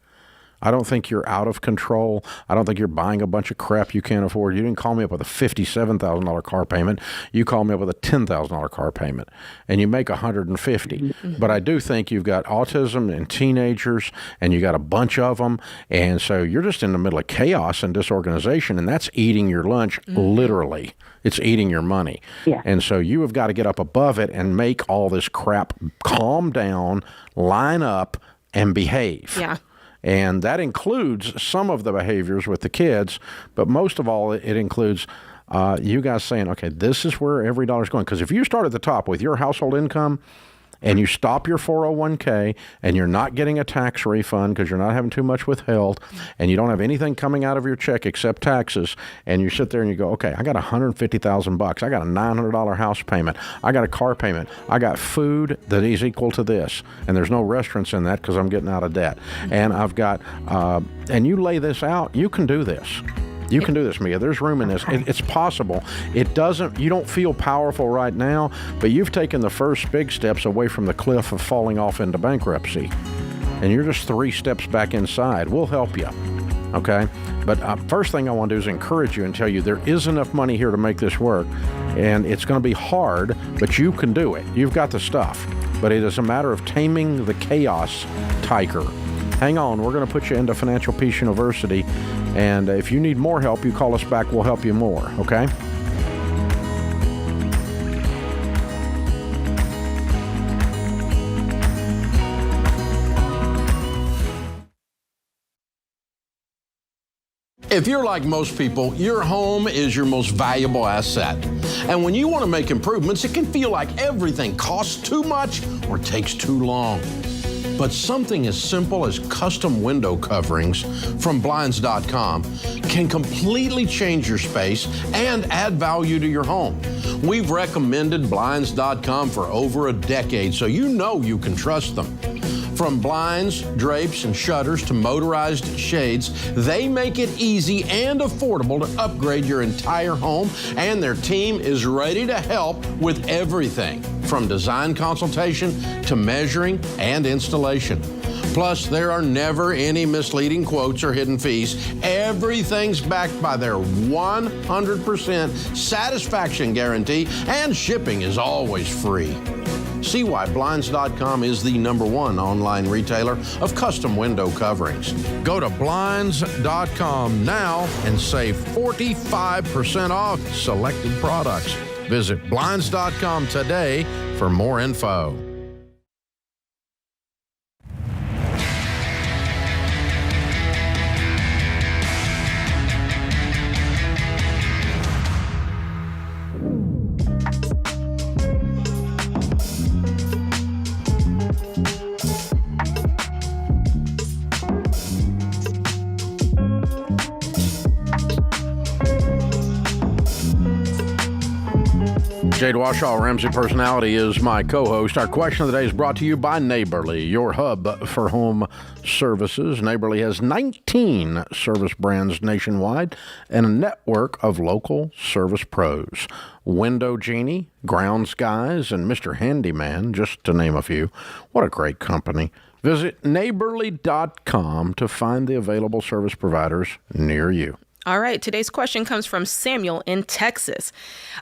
I don't think you're out of control. I don't think you're buying a bunch of crap you can't afford. You didn't call me up with a $57,000 car payment. You called me up with a $10,000 car payment, and you make $150. But I do think you've got autism and teenagers, and you got a bunch of them, and so you're just in the middle of chaos and disorganization, and that's eating your lunch, literally. It's eating your money. Yeah. And so you have got to get up above it and make all this crap calm down, line up, and behave. Yeah. And that includes some of the behaviors with the kids, but most of all, it includes you guys saying, okay, this is where every dollar's going. Because if you start at the top with your household income and you stop your 401k and you're not getting a tax refund because you're not having too much withheld and you don't have anything coming out of your check except taxes, and you sit there and you go, okay, I got $150,000. I got a $900 house payment. I got a car payment. I got food that is equal to this. And there's no restaurants in that because I'm getting out of debt. And I've got, and you lay this out, you can do this. You can do this, Mia. There's room in this. It's possible. You don't feel powerful right now, but you've taken the first big steps away from the cliff of falling off into bankruptcy. And you're just 3 steps back inside. We'll help you. Okay? But first thing I want to do is encourage you and tell you there is enough money here to make this work. And it's going to be hard, but you can do it. You've got the stuff. But it is a matter of taming the chaos tiger. Hang on. We're going to put you into Financial Peace University. And if you need more help, you call us back. We'll help you more, okay? If you're like most people, your home is your most valuable asset. And when you want to make improvements, it can feel like everything costs too much or takes too long. But something as simple as custom window coverings from Blinds.com can completely change your space and add value to your home. We've recommended Blinds.com for over a decade, so you know you can trust them. From blinds, drapes, and shutters to motorized shades, they make it easy and affordable to upgrade your entire home, and their team is ready to help with everything, from design consultation to measuring and installation. Plus, there are never any misleading quotes or hidden fees. Everything's backed by their 100% satisfaction guarantee, and shipping is always free. See why Blinds.com is the #1 online retailer of custom window coverings. Go to Blinds.com now and save 45% off selected products. Visit Blinds.com today for more info. Jade Washaw, Ramsey Personality, is my co-host. Our question of the day is brought to you by Neighborly, your hub for home services. Neighborly has 19 service brands nationwide and a network of local service pros. Window Genie, Grounds Guys, and Mr. Handyman, just to name a few. What a great company. Visit neighborly.com to find the available service providers near you. All right, today's question comes from Samuel in Texas.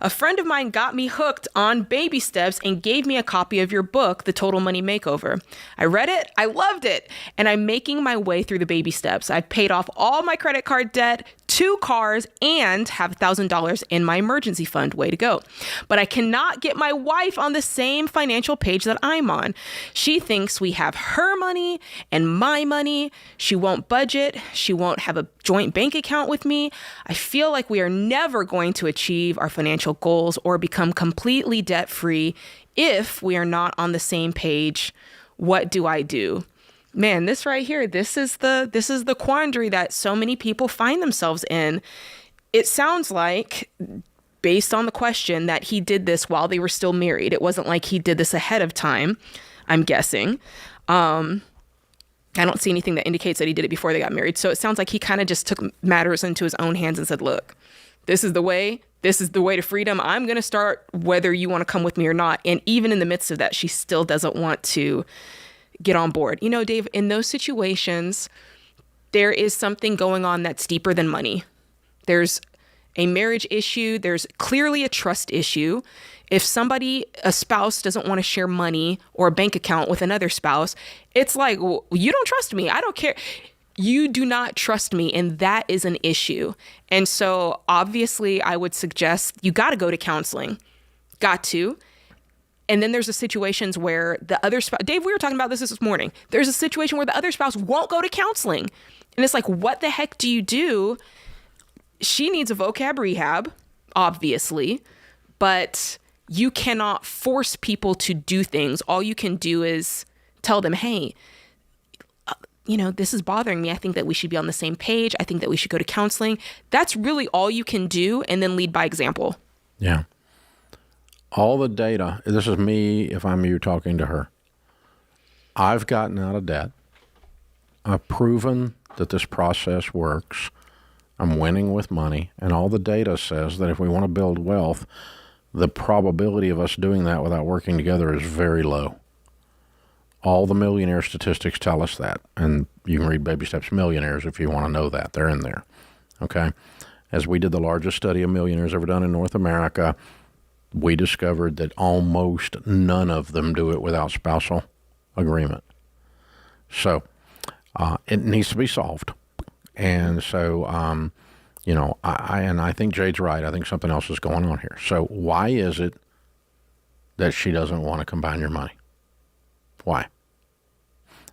A friend of mine got me hooked on baby steps and gave me a copy of your book, The Total Money Makeover. I read it, I loved it, and I'm making my way through the baby steps. I've paid off all my credit card debt, 2 cars, and have $1,000 in my emergency fund. Way to go. But I cannot get my wife on the same financial page that I'm on. She thinks we have her money and my money. She won't budget. She won't have a joint bank account with me. I feel like we are never going to achieve our financial goals or become completely debt-free if we are not on the same page. What do I do? Man, this right here, this is the quandary that so many people find themselves in. It sounds like, based on the question, that he did this while they were still married. It wasn't like he did this ahead of time, I'm guessing. I don't see anything that indicates that he did it before they got married. So it sounds like he kind of just took matters into his own hands and said, look, this is the way to freedom. I'm going to start whether you want to come with me or not. And even in the midst of that, she still doesn't want to get on board. You know, Dave, in those situations, there is something going on that's deeper than money. There's a marriage issue. There's clearly a trust issue. If a spouse doesn't want to share money or a bank account with another spouse, it's like, well, you don't trust me. I don't care. You do not trust me. And that is an issue. And so obviously I would suggest you got to go to counseling. Got to. And then there's the situations where the other spouse, Dave, we were talking about this morning. There's a situation where the other spouse won't go to counseling. And it's like, what the heck do you do? She needs a vocab rehab, obviously, but you cannot force people to do things. All you can do is tell them, hey, this is bothering me. I think that we should be on the same page. I think that we should go to counseling. That's really all you can do, and then lead by example. Yeah. All the data, this is me if I'm you talking to her. I've gotten out of debt. I've proven that this process works. I'm winning with money. And all the data says that if we want to build wealth, the probability of us doing that without working together is very low. All the millionaire statistics tell us that. And you can read Baby Steps Millionaires if you want to know that. They're in there. Okay? As we did the largest study of millionaires ever done in North America, we discovered that almost none of them do it without spousal agreement. So it needs to be solved. And so, I think Jade's right. I think something else is going on here. So why is it that she doesn't want to combine your money? Why?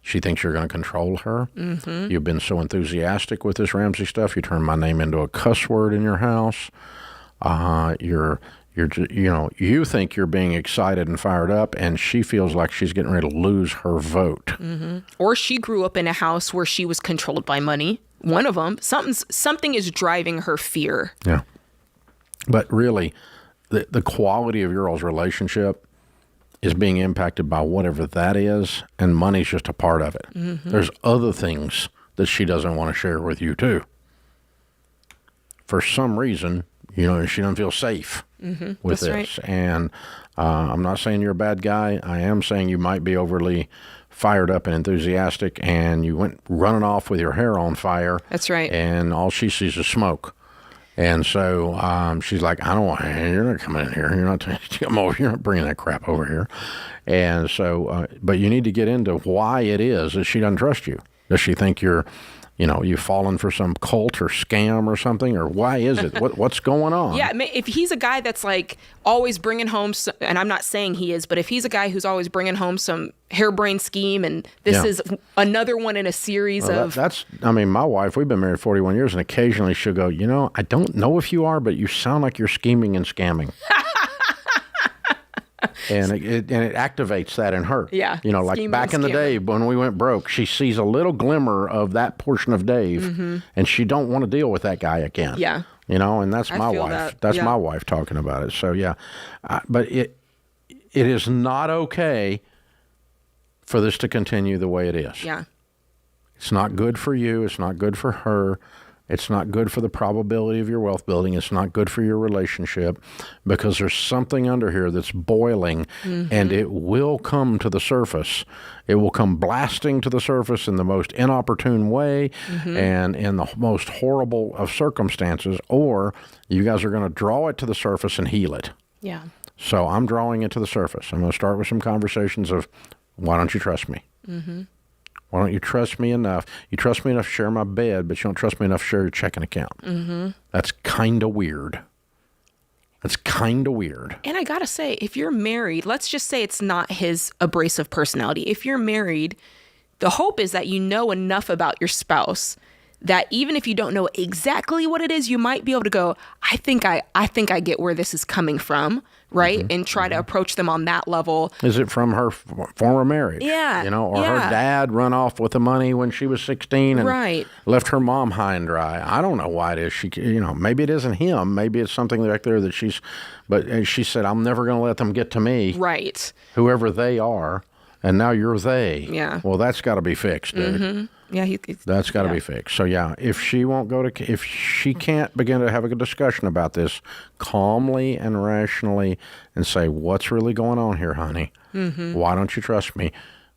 She thinks you're going to control her. Mm-hmm. You've been so enthusiastic with this Ramsey stuff. You turned my name into a cuss word in your house. You think you're being excited and fired up, and she feels like she's getting ready to lose her vote. Mm-hmm. Or she grew up in a house where she was controlled by money. One of them. Something is driving her fear. Yeah. But really, the quality of your all's relationship is being impacted by whatever that is, and money's just a part of it. Mm-hmm. There's other things that she doesn't want to share with you, too. For some reason, she doesn't feel safe with this. Right. And I'm not saying you're a bad guy. I am saying you might be overly fired up and enthusiastic, and you went running off with your hair on fire. That's right. And all she sees is smoke. And so she's like, you're not coming in here. You're not bringing that crap over here. And so, but you need to get into why it is that she doesn't trust you. Does she think you've fallen for some cult or scam or something, or why is it? What's going on? Yeah, if he's a guy that's like always bringing home, and I'm not saying he is, but if he's a guy who's always bringing home some harebrained scheme, and this is another one in a series of... my wife, we've been married 41 years, and occasionally she'll go, I don't know if you are, but you sound like you're scheming and scamming. And it activates that in her. Yeah. Like back in the day when we went broke, she sees a little glimmer of that portion of Dave, and she don't want to deal with that guy again. Yeah. And that's my wife. That's my wife talking about it. So, yeah. But it is not okay for this to continue the way it is. Yeah. It's not good for you. It's not good for her. It's not good for the probability of your wealth building. It's not good for your relationship, because there's something under here that's boiling, and it will come to the surface. It will come blasting to the surface in the most inopportune way and in the most horrible of circumstances, or you guys are going to draw it to the surface and heal it. Yeah. So I'm drawing it to the surface. I'm going to start with some conversations of, why don't you trust me? Mm-hmm. Why don't you trust me enough? You trust me enough to share my bed, but you don't trust me enough to share your checking account. Mm-hmm. That's kind of weird. That's kind of weird. And I gotta say, if you're married, let's just say it's not his abrasive personality. If you're married, the hope is that you know enough about your spouse that even if you don't know exactly what it is, you might be able to go, I think I get where this is coming from, right? Mm-hmm. And try to approach them on that level. Is it from her former marriage? Yeah. You know, or yeah. her dad run off with the money when she was 16 and right. left her mom high and dry. I don't know why it is. She, you know, maybe it isn't him. Maybe it's something back there that but she said, I'm never going to let them get to me. Right. Whoever they are. And now you're they. Yeah. Well, that's got to be fixed, dude. Mm-hmm. Yeah, that's got to be fixed. So yeah, if she can't begin to have a good discussion about this calmly and rationally, and say what's really going on here, honey. Mm-hmm. Why don't you trust me?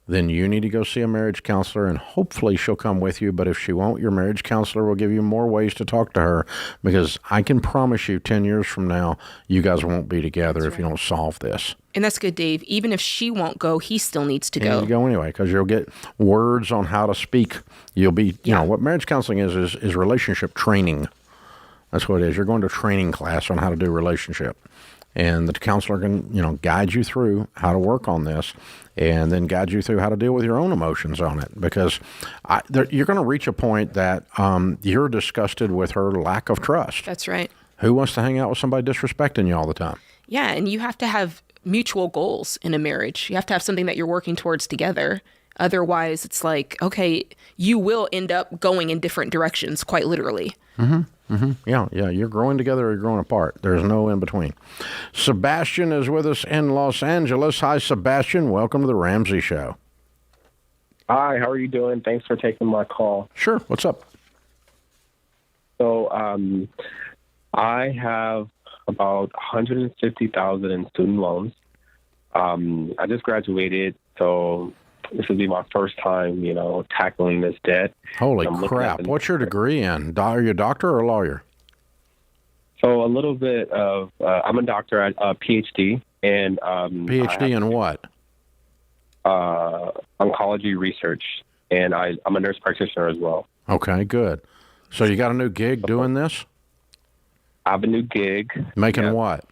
Then you need to go see a marriage counselor, and hopefully she'll come with you. But if she won't, your marriage counselor will give you more ways to talk to her, because I can promise you 10 years from now, you guys won't be together if you don't solve this. And that's good, Dave. Even if she won't go, he still needs to go. You need to go anyway, because you'll get words on how to speak. You'll be, you know, what marriage counseling is relationship training. That's what it is. You're going to training class on how to do relationship. And the counselor can, you know, guide you through how to work on this, and then guide you through how to deal with your own emotions on it. Because you're going to reach a point that you're disgusted with her lack of trust. That's right. Who wants to hang out with somebody disrespecting you all the time? Yeah, and you have to have mutual goals in a marriage. You have to have something that you're working towards together. Otherwise, it's like, okay, you will end up going in different directions, quite literally. Mm-hmm. Mm-hmm. Yeah. You're growing together or you're growing apart. There's no in between. Sebastian is with us in Los Angeles. Hi, Sebastian. Welcome to the Ramsey Show. Hi, how are you doing? Thanks for taking my call. Sure. What's up? So, I have about $150,000 in student loans. I just graduated, so this will be my first time, you know, tackling this debt. Holy crap. What's your degree in? Are you a doctor or a lawyer? So a little bit of, I'm a doctor at PhD. And PhD in what? Oncology research. And I'm a nurse practitioner as well. Okay, good. So you got a new gig doing this? I have a new gig. Making what?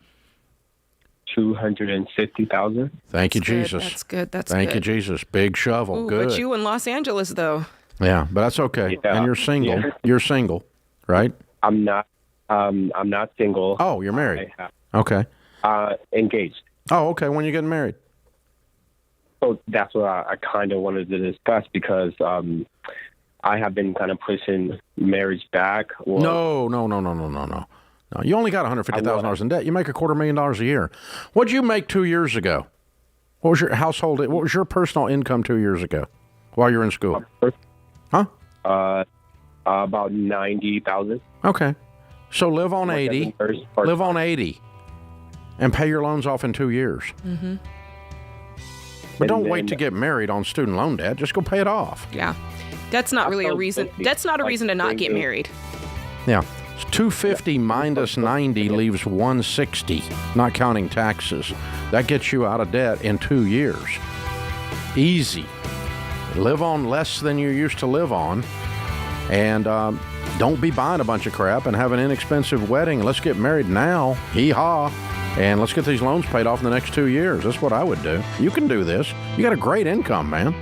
$250,000. Thank you, Jesus. That's good. Thank you, Jesus. Big shovel. Ooh, good. But you in Los Angeles, though. Yeah, but that's okay. Yeah. And you're single. Yeah. You're single, right? I'm not single. Oh, you're married. Okay. Engaged. Oh, okay. When are you getting married? So that's what I kind of wanted to discuss, because I have been kind of pushing marriage back. Well, No. You only got $150,000 in debt. You make $250,000 a year. What'd you make 2 years ago? What was your household? What was your personal income 2 years ago while you were in school? Huh? About $90,000. Okay. So live on 80. Live on 80, and pay your loans off in 2 years. Mm-hmm. But don't wait to get married on student loan debt. Just go pay it off. Yeah. That's not really a reason. That's not a reason to not get married. Yeah. 250 minus 90 leaves 160, not counting taxes. That gets you out of debt in 2 years. Easy. Live on less than you used to live on, and don't be buying a bunch of crap and have an inexpensive wedding. Let's get married now. Hee-haw. And let's get these loans paid off in the next 2 years. That's what I would do. You can do this. You got a great income, man.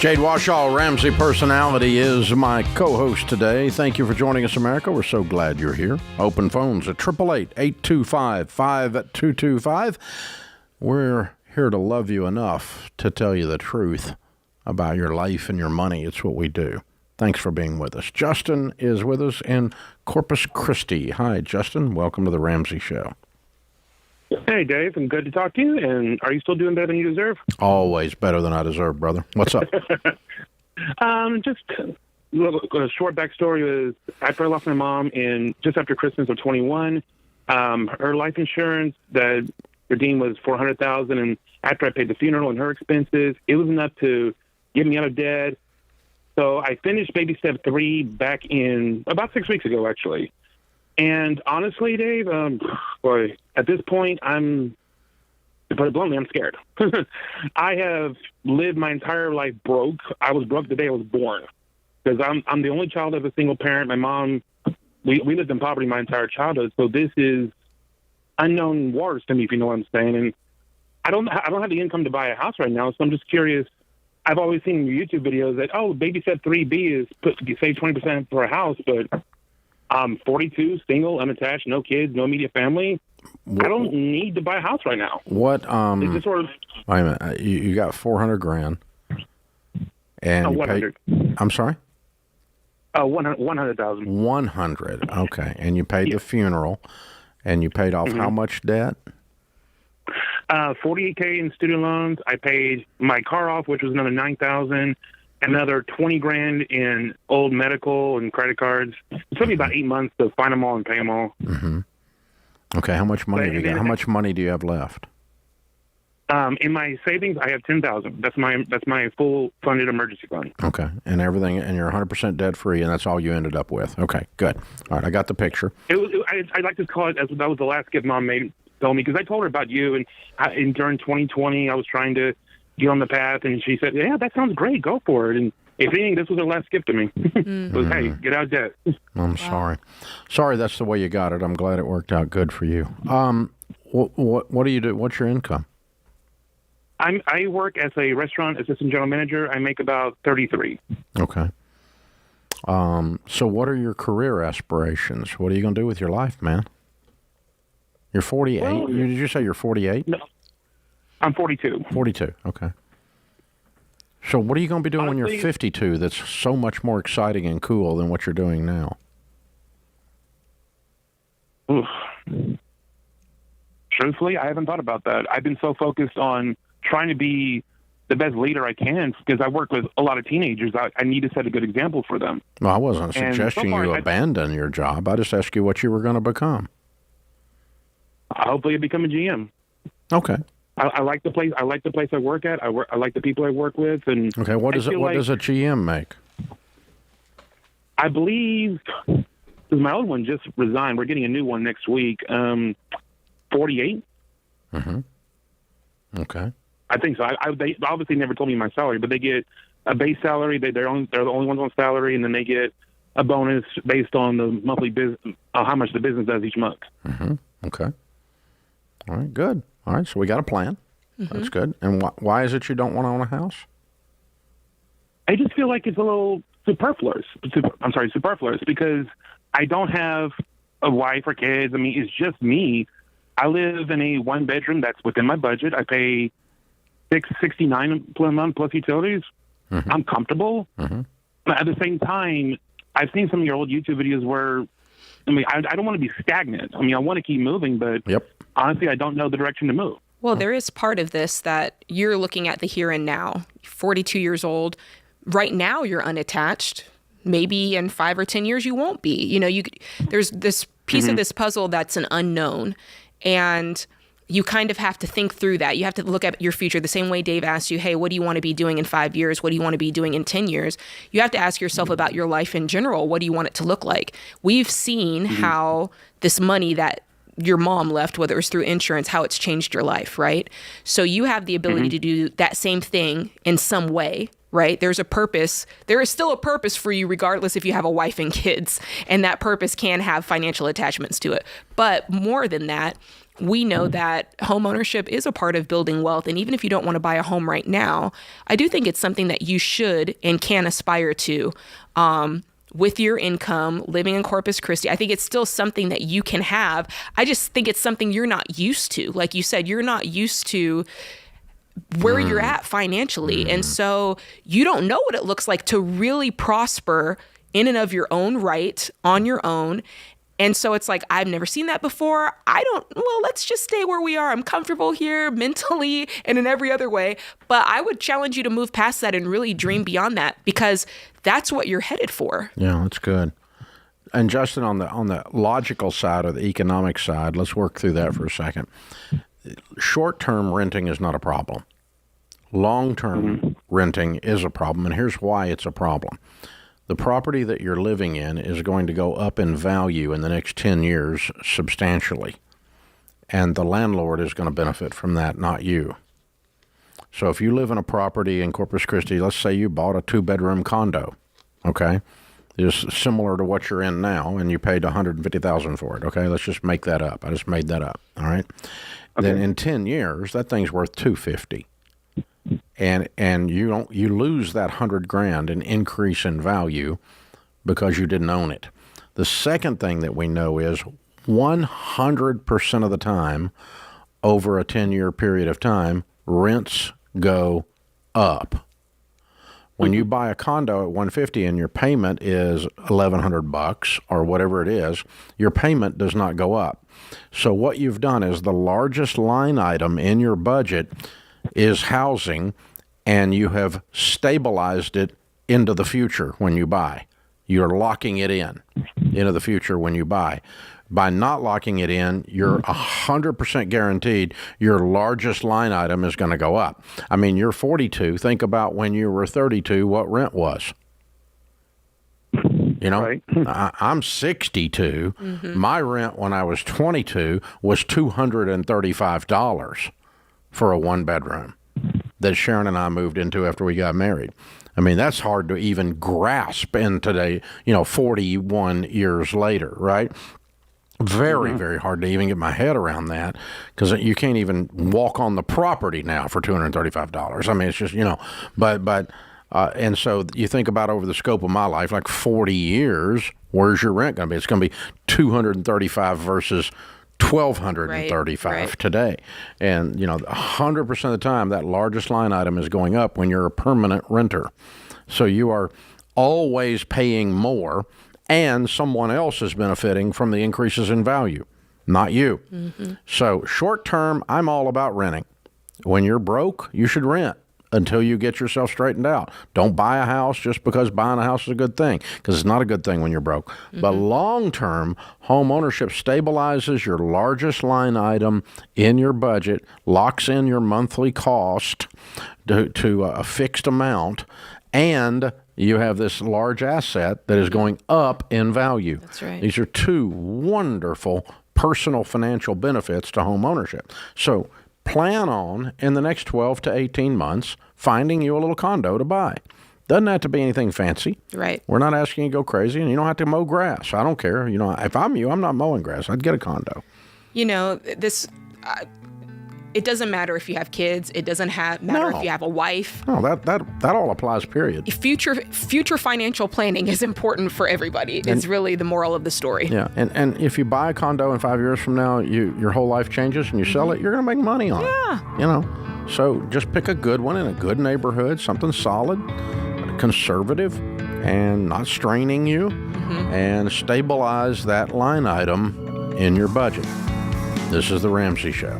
Jade Washaw, Ramsey Personality, is my co-host today. Thank you for joining us, America. We're so glad you're here. Open phones at 888-825-5225. We're here to love you enough to tell you the truth about your life and your money. It's what we do. Thanks for being with us. Justin is with us in Corpus Christi. Hi, Justin. Welcome to the Ramsey Show. Hey, Dave, and good to talk to you. And are you still doing better than you deserve? Always better than I deserve, brother. What's up? Just a short backstory is after I lost my mom in just after Christmas of 21, her life insurance that redeemed was $400,000, and after I paid the funeral and her expenses, it was enough to get me out of debt. So I finished baby step 3 back in about 6 weeks ago, actually. And honestly, Dave, boy, at this point, to put it bluntly, I'm scared. I have lived my entire life broke. I was broke the day I was born because I'm the only child of a single parent. My mom, we lived in poverty my entire childhood. So this is unknown waters to me, if you know what I'm saying. And I don't have the income to buy a house right now. So I'm just curious. I've always seen in your YouTube videos that, baby step 3B is you save 20% for a house, but I'm 42, single, unattached, no kids, no immediate family. I don't need to buy a house right now. What? It's just sort of. Wait a minute. You got $400,000, and 100. I'm sorry. 100,000. 100. Okay, and you paid the funeral, and you paid off how much debt? $48,000 in student loans. I paid my car off, which was another $9,000. Another $20,000 in old medical and credit cards. It took me about 8 months to find them all and pay them all. Mm-hmm. Okay, how much money do you got? How much money do you have left? In my savings, I have $10,000. That's my full funded emergency fund. Okay, and everything, and you're 100% debt free, and that's all you ended up with. Okay, good. All right, I got the picture. I'd like to call it as that was the last gift Mom told me, because I told her about you, and during 2020, I was trying to get on the path, and she said, "Yeah, that sounds great. Go for it." And if anything, this was her last gift to me. Was, hey, get out of debt. I'm sorry. Sorry, that's the way you got it. I'm glad it worked out good for you. What do you do? What's your income? I work as a restaurant assistant general manager. I make about $33,000. Okay. So what are your career aspirations? What are you going to do with your life, man? You're 48. Well, did you say you're 48? No, I'm 42. 42. Okay. So what are you going to be doing when you're 52 that's so much more exciting and cool than what you're doing now? Oof. Truthfully, I haven't thought about that. I've been so focused on trying to be the best leader I can because I work with a lot of teenagers. I need to set a good example for them. Well, I wasn't suggesting you abandon your job. I just asked you what you were going to become. Hopefully, I become a GM. Okay. I like the place. I like the place I work at. I like the people I work with. And okay, what does a GM make? I believe because my old one just resigned. We're getting a new one next week. 48. Mm-hmm. Okay. I think so. They obviously never told me my salary, but they get a base salary. They're the only ones on salary, and then they get a bonus based on the monthly business, how much the business does each month. Mm-hmm. Okay. All right. Good. All right. So we got a plan. Mm-hmm. That's good. And why is it you don't want to own a house? I just feel like it's a little superfluous. Superfluous because I don't have a wife or kids. I mean, it's just me. I live in a 1-bedroom that's within my budget. I pay $669 per month plus utilities. Mm-hmm. I'm comfortable. Mm-hmm. But at the same time, I've seen some of your old YouTube videos where, I don't want to be stagnant. I want to keep moving, but honestly, I don't know the direction to move. Well, there is part of this that you're looking at the here and now. 42 years old. Right now, you're unattached. Maybe in 5 or 10 years, you won't be. There's this piece of this puzzle that's an unknown. And you kind of have to think through that. You have to look at your future the same way Dave asked you, hey, what do you want to be doing in 5 years? What do you want to be doing in 10 years? You have to ask yourself about your life in general. What do you want it to look like? We've seen how this money that your mom left, whether it was through insurance, how it's changed your life, right? So you have the ability to do that same thing in some way, right? There's a purpose. There is still a purpose for you, regardless if you have a wife and kids, and that purpose can have financial attachments to it. But more than that, we know that home ownership is a part of building wealth. And even if you don't want to buy a home right now, I do think it's something that you should and can aspire to with your income, living in Corpus Christi. I think it's still something that you can have. I just think it's something you're not used to. Like you said, you're not used to where you're at financially. And so you don't know what it looks like to really prosper in and of your own right, on your own. And so it's like, I've never seen that before. Let's just stay where we are. I'm comfortable here mentally and in every other way. But I would challenge you to move past that and really dream beyond that, because that's what you're headed for. Yeah, that's good. And Justin, on the logical side or the economic side, let's work through that for a second. Short-term renting is not a problem. Long-term renting is a problem, and here's why it's a problem. The property that you're living in is going to go up in value in the next 10 years substantially, and the landlord is going to benefit from that, not you. So if you live in a property in Corpus Christi, let's say you bought a 2-bedroom condo, okay? It's similar to what you're in now, and you paid $150,000 for it, okay? Let's just make that up. I just made that up, all right? Okay. Then in 10 years, that thing's worth $250,000. And you lose that $100,000 in increase in value because you didn't own it. The second thing that we know is 100% of the time over a 10-year period of time, rents go up. When you buy a condo at $150,000 and your payment is $1,100 or whatever it is, your payment does not go up. So what you've done is the largest line item in your budget is housing, and you have stabilized it into the future when you buy. You're locking it in into the future when you buy. By not locking it in, you're 100% guaranteed your largest line item is going to go up. I mean, you're 42. Think about when you were 32, what rent was. You know, right. I'm 62. My rent when I was 22 was $235 for a 1-bedroom that Sharon and I moved into after we got married. I mean, that's hard to even grasp in today, 41 years later, right? Very, very hard to even get my head around that, because you can't even walk on the property now for $235. I mean, it's just, and so you think about over the scope of my life, like 40 years, where's your rent going to be? It's going to be $235 versus $1,235 today. And, 100% of the time, that largest line item is going up when you're a permanent renter. So you are always paying more, and someone else is benefiting from the increases in value, not you. So short term, I'm all about renting. When you're broke, you should rent until you get yourself straightened out. Don't buy a house just because buying a house is a good thing, because it's not a good thing when you're broke. But long term, home ownership stabilizes your largest line item in your budget, locks in your monthly cost to a fixed amount, and you have this large asset that is going up in value. That's right. These are two wonderful personal financial benefits to home ownership. So plan on, in the next 12 to 18 months, finding you a little condo to buy. Doesn't have to be anything fancy. Right. We're not asking you to go crazy, and you don't have to mow grass. I don't care. If I'm you, I'm not mowing grass. I'd get a condo. It doesn't matter if you have kids. It doesn't matter if you have a wife. No, that all applies, period. Future financial planning is important for everybody. It's really the moral of the story. Yeah, and if you buy a condo in 5 years from now, your whole life changes and you sell it, you're going to make money on it. Yeah. So just pick a good one in a good neighborhood, something solid, conservative, and not straining you, and stabilize that line item in your budget. This is The Ramsey Show.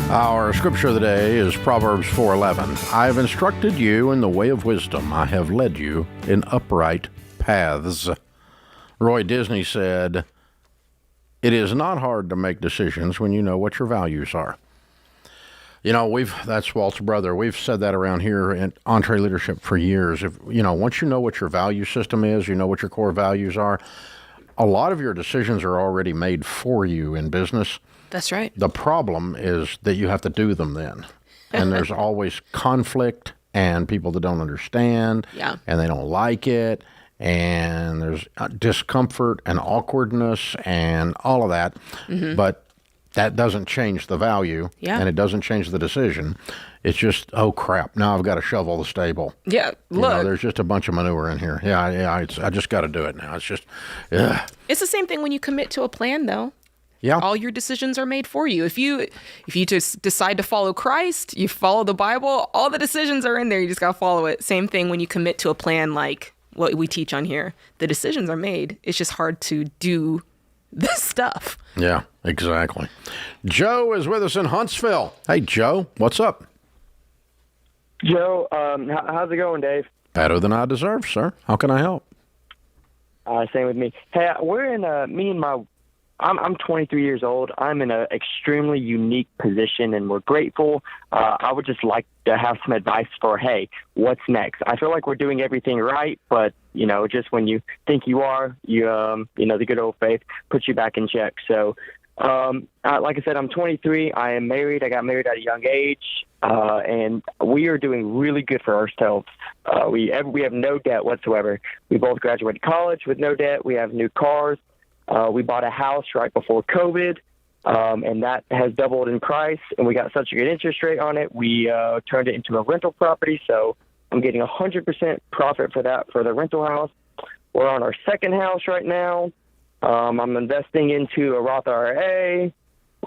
Our scripture of the day is Proverbs 4:11. I have instructed you in the way of wisdom. I have led you in upright paths. Roy Disney said, It is not hard to make decisions when you know what your values are. You know, that's Walt's brother. We've said that around here in Entree Leadership for years. Once you know what your value system is, you know what your core values are, a lot of your decisions are already made for you in business. That's right. The problem is that you have to do them then. And there's always conflict and people that don't understand. Yeah. And they don't like it. And there's discomfort and awkwardness and all of that. Mm-hmm. But that doesn't change the value, and it doesn't change the decision. It's just, oh, crap, now I've got to shovel the stable. Yeah, look. There's just a bunch of manure in here. I just got to do it now. It's just, ugh. It's the same thing when you commit to a plan, though. Yeah. All your decisions are made for you. If you just decide to follow Christ, you follow the Bible, all the decisions are in there. You just got to follow it. Same thing when you commit to a plan like what we teach on here. The decisions are made. It's just hard to do this stuff. Yeah, exactly. Joe is with us in Huntsville. Hey, Joe, what's up? Joe, how's it going, Dave? Better than I deserve, sir. How can I help? Same with me. Hey, we're in I'm 23 years old. I'm in an extremely unique position, and we're grateful. I would just like to have some advice for, hey, what's next? I feel like we're doing everything right, but, just when you think you are, the good old faith puts you back in check. So, like I said, I'm 23. I am married. I got married at a young age, and we are doing really good for ourselves. We have no debt whatsoever. We both graduated college with no debt. We have new cars. We bought a house right before COVID, and that has doubled in price, and we got such a good interest rate on it. We turned it into a rental property, so I'm getting 100% profit for that for the rental house. We're on our second house right now. I'm investing into a Roth IRA.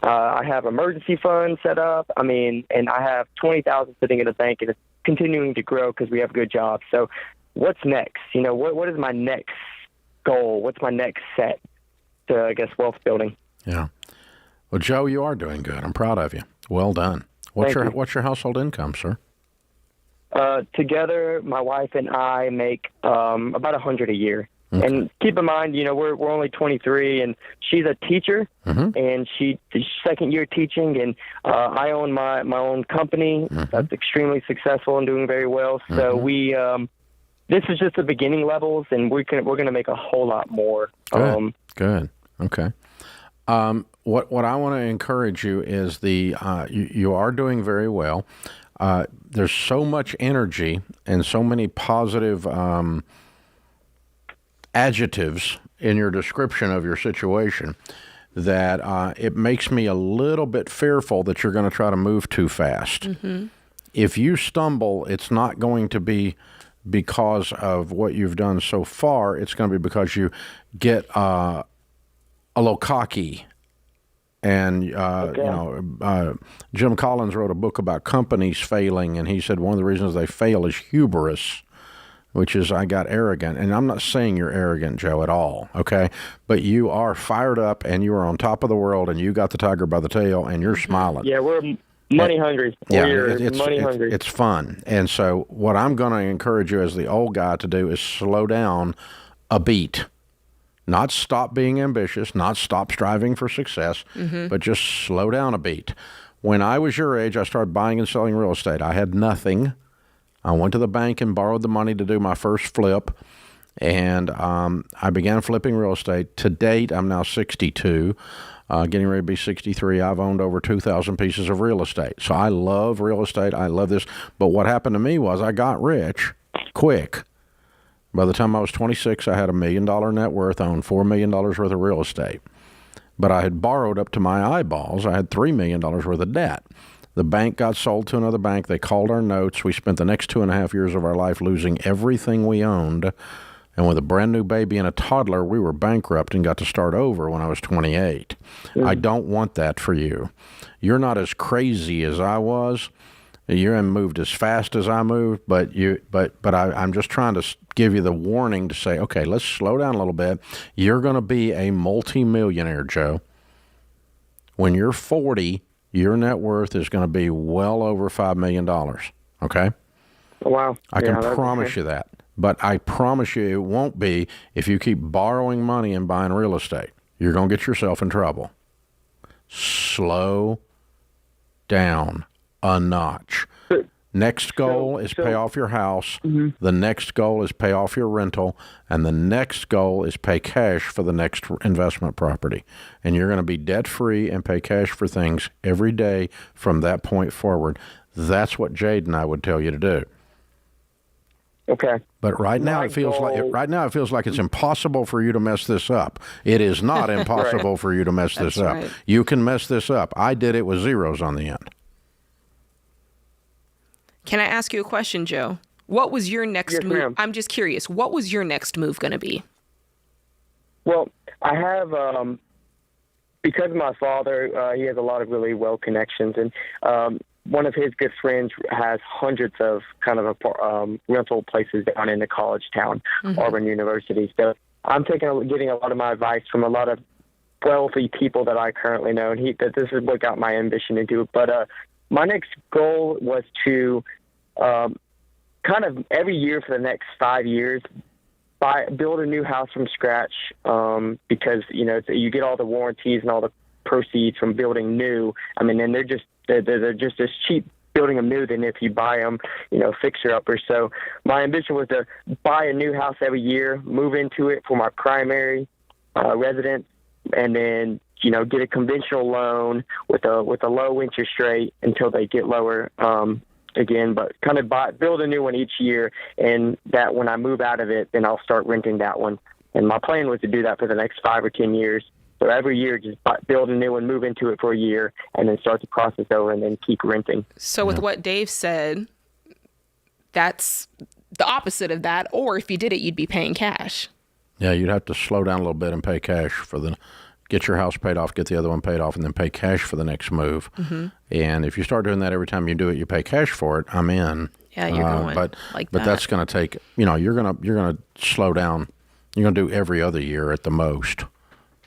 I have emergency funds set up. And I have $20,000 sitting in the bank, and it's continuing to grow because we have good jobs. So what's next? What is my next goal? What's my next set to, I guess, wealth building? Yeah. Well, Joe, you are doing good. I'm proud of you. Well done. What's your household income, sir? Together, my wife and I make about $100 a year. Okay. And keep in mind, we're only 23, and she's a teacher, and she's second year teaching, and I own my own company that's extremely successful and doing very well. So we this is just the beginning levels, and we're gonna make a whole lot more. Good. Okay. What I want to encourage you is you are doing very well. There's so much energy and so many positive adjectives in your description of your situation that it makes me a little bit fearful that you're going to try to move too fast. Mm-hmm. If you stumble, it's not going to be because of what you've done so far. It's going to be because you get a little cocky. And, Jim Collins wrote a book about companies failing, and he said one of the reasons they fail is hubris, which is I got arrogant. And I'm not saying you're arrogant, Joe, at all, okay? But you are fired up, and you are on top of the world, and you got the tiger by the tail, and you're smiling. Yeah, we're money hungry. Yeah, money hungry. It's fun. And so what I'm going to encourage you as the old guy to do is slow down a beat. Not stop being ambitious, not stop striving for success, but just slow down a beat. When I was your age, I started buying and selling real estate. I had nothing. I went to the bank and borrowed the money to do my first flip, and I began flipping real estate. To date, I'm now 62, getting ready to be 63. I've owned over 2,000 pieces of real estate. So I love real estate. I love this. But what happened to me was I got rich quick. By the time I was 26, I had $1 million net worth, owned $4 million worth of real estate. But I had borrowed up to my eyeballs. I had $3 million worth of debt. The bank got sold to another bank. They called our notes. We spent the next 2.5 years of our life losing everything we owned. And with a brand new baby and a toddler, we were bankrupt and got to start over when I was 28. I don't want that for you. You're not as crazy as I was. You haven't moved as fast as I moved, but I'm just trying to give you the warning to say, okay, let's slow down a little bit. You're going to be a multimillionaire, Joe. When you're 40, your net worth is going to be well over $5 million, okay? Wow. I can promise you that. But I promise you it won't be if you keep borrowing money and buying real estate. you're going to get yourself in trouble. Slow down a notch. Next goal is pay off your house. The next goal is pay off your rental. And the next goal is pay cash for the next investment property. And you're going to be debt-free and pay cash for things every day from that point forward. That's what Jade and I would tell you to do. Okay. But right now it feels like it's impossible for you to mess this up. It is not impossible for you to mess this up. Right. You can mess this up. I did it with zeros on the end. Can I ask you a question, Joe? What was your next move? Ma'am. I'm just curious. What was your next move going to be? Well, I have, because of my father, he has a lot of really well connections, and one of his good friends has hundreds of kind of rental places down in the college town, Auburn University. So I'm getting a lot of my advice from a lot of wealthy people that I currently know, and this is what got my ambition into it. But my next goal was to kind of every year for the next 5 years, build a new house from scratch, because you get all the warranties and all the proceeds from building new. I mean, and they're just as cheap building them new than if you buy them, fixer uppers. So my ambition was to buy a new house every year, move into it for my primary residence, and then get a conventional loan with a low interest rate until they get lower again. But kind of build a new one each year, and that when I move out of it, then I'll start renting that one. And my plan was to do that for the next 5 or 10 years. So every year, just build a new one, move into it for a year, and then start the process over, and then keep renting. So with what Dave said, that's the opposite of that. Or if you did it, you'd be paying cash. Yeah, you'd have to slow down a little bit and pay cash get your house paid off, get the other one paid off, and then pay cash for the next move. And if you start doing that every time you do it, you pay cash for it, I'm in. Yeah, you're going but that's going to take, you're going to slow down. You're going to do every other year at the most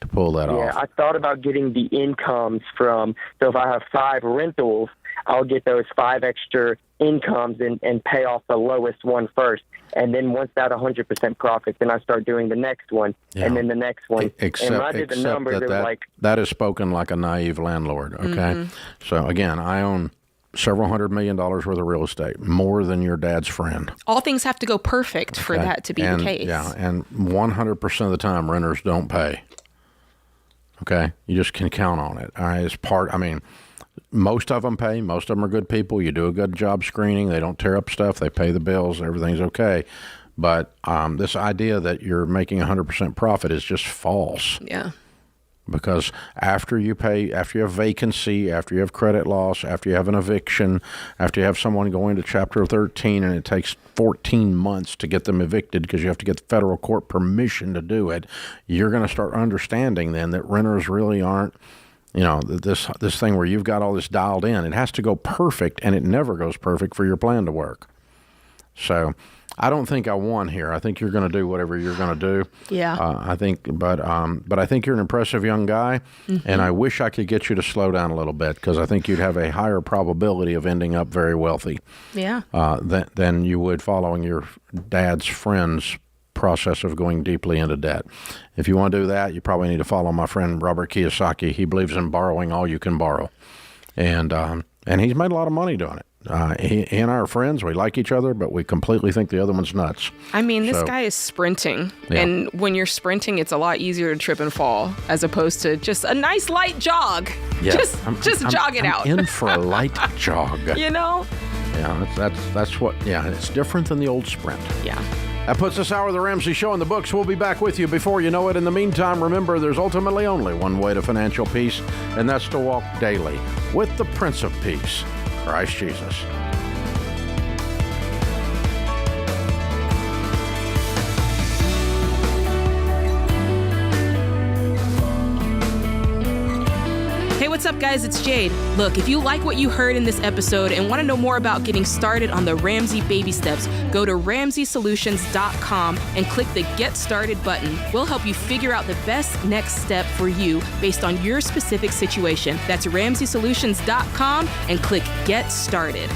to pull that off. Yeah, I thought about getting the incomes so if I have 5 rentals, I'll get those 5 extra incomes and pay off the lowest one first. And then once that 100% profit, then I start doing the next one, and then the next one. And when I did the numbers, it was like... That is spoken like a naive landlord, okay? So, again, I own several $100 million worth of real estate, more than your dad's friend. All things have to go perfect for that to be the case. Yeah, and 100% of the time, renters don't pay. Okay? You just can count on it. Most of them pay. Most of them are good people. You do a good job screening. They don't tear up stuff. They pay the bills. Everything's okay. But this idea that you're making 100% profit is just false. Yeah. Because after you have vacancy, after you have credit loss, after you have an eviction, after you have someone going to Chapter 13 and it takes 14 months to get them evicted because you have to get the federal court permission to do it, you're going to start understanding then that renters really aren't, this thing where you've got all this dialed in. It has to go perfect, and it never goes perfect for your plan to work. So I don't think I won here. I think you're going to do whatever you're going to do. Yeah. But I think you're an impressive young guy, and I wish I could get you to slow down a little bit because I think you'd have a higher probability of ending up very wealthy. Yeah. Than you would following your dad's friend's process of going deeply into debt. If you want to do that, you probably need to follow my friend Robert Kiyosaki. He believes in borrowing all you can borrow, and he's made a lot of money doing it. He and I are friends. We like each other, but we completely think the other one's nuts. I mean, this guy is sprinting, and when you're sprinting, it's a lot easier to trip and fall as opposed to just a nice light jog. Yeah, just jog it out. In for a light jog. Yeah, that's what. Yeah, it's different than the old sprint. Yeah. That puts this hour of the Ramsey Show in the books. We'll be back with you before you know it. In the meantime, remember, there's ultimately only one way to financial peace, and that's to walk daily with the Prince of Peace, Christ Jesus. Hey, what's up, guys? It's Jade. Look, if you like what you heard in this episode and want to know more about getting started on the Ramsey baby steps, go to RamseySolutions.com and click the Get Started button. We'll help you figure out the best next step for you based on your specific situation. That's RamseySolutions.com and click Get Started.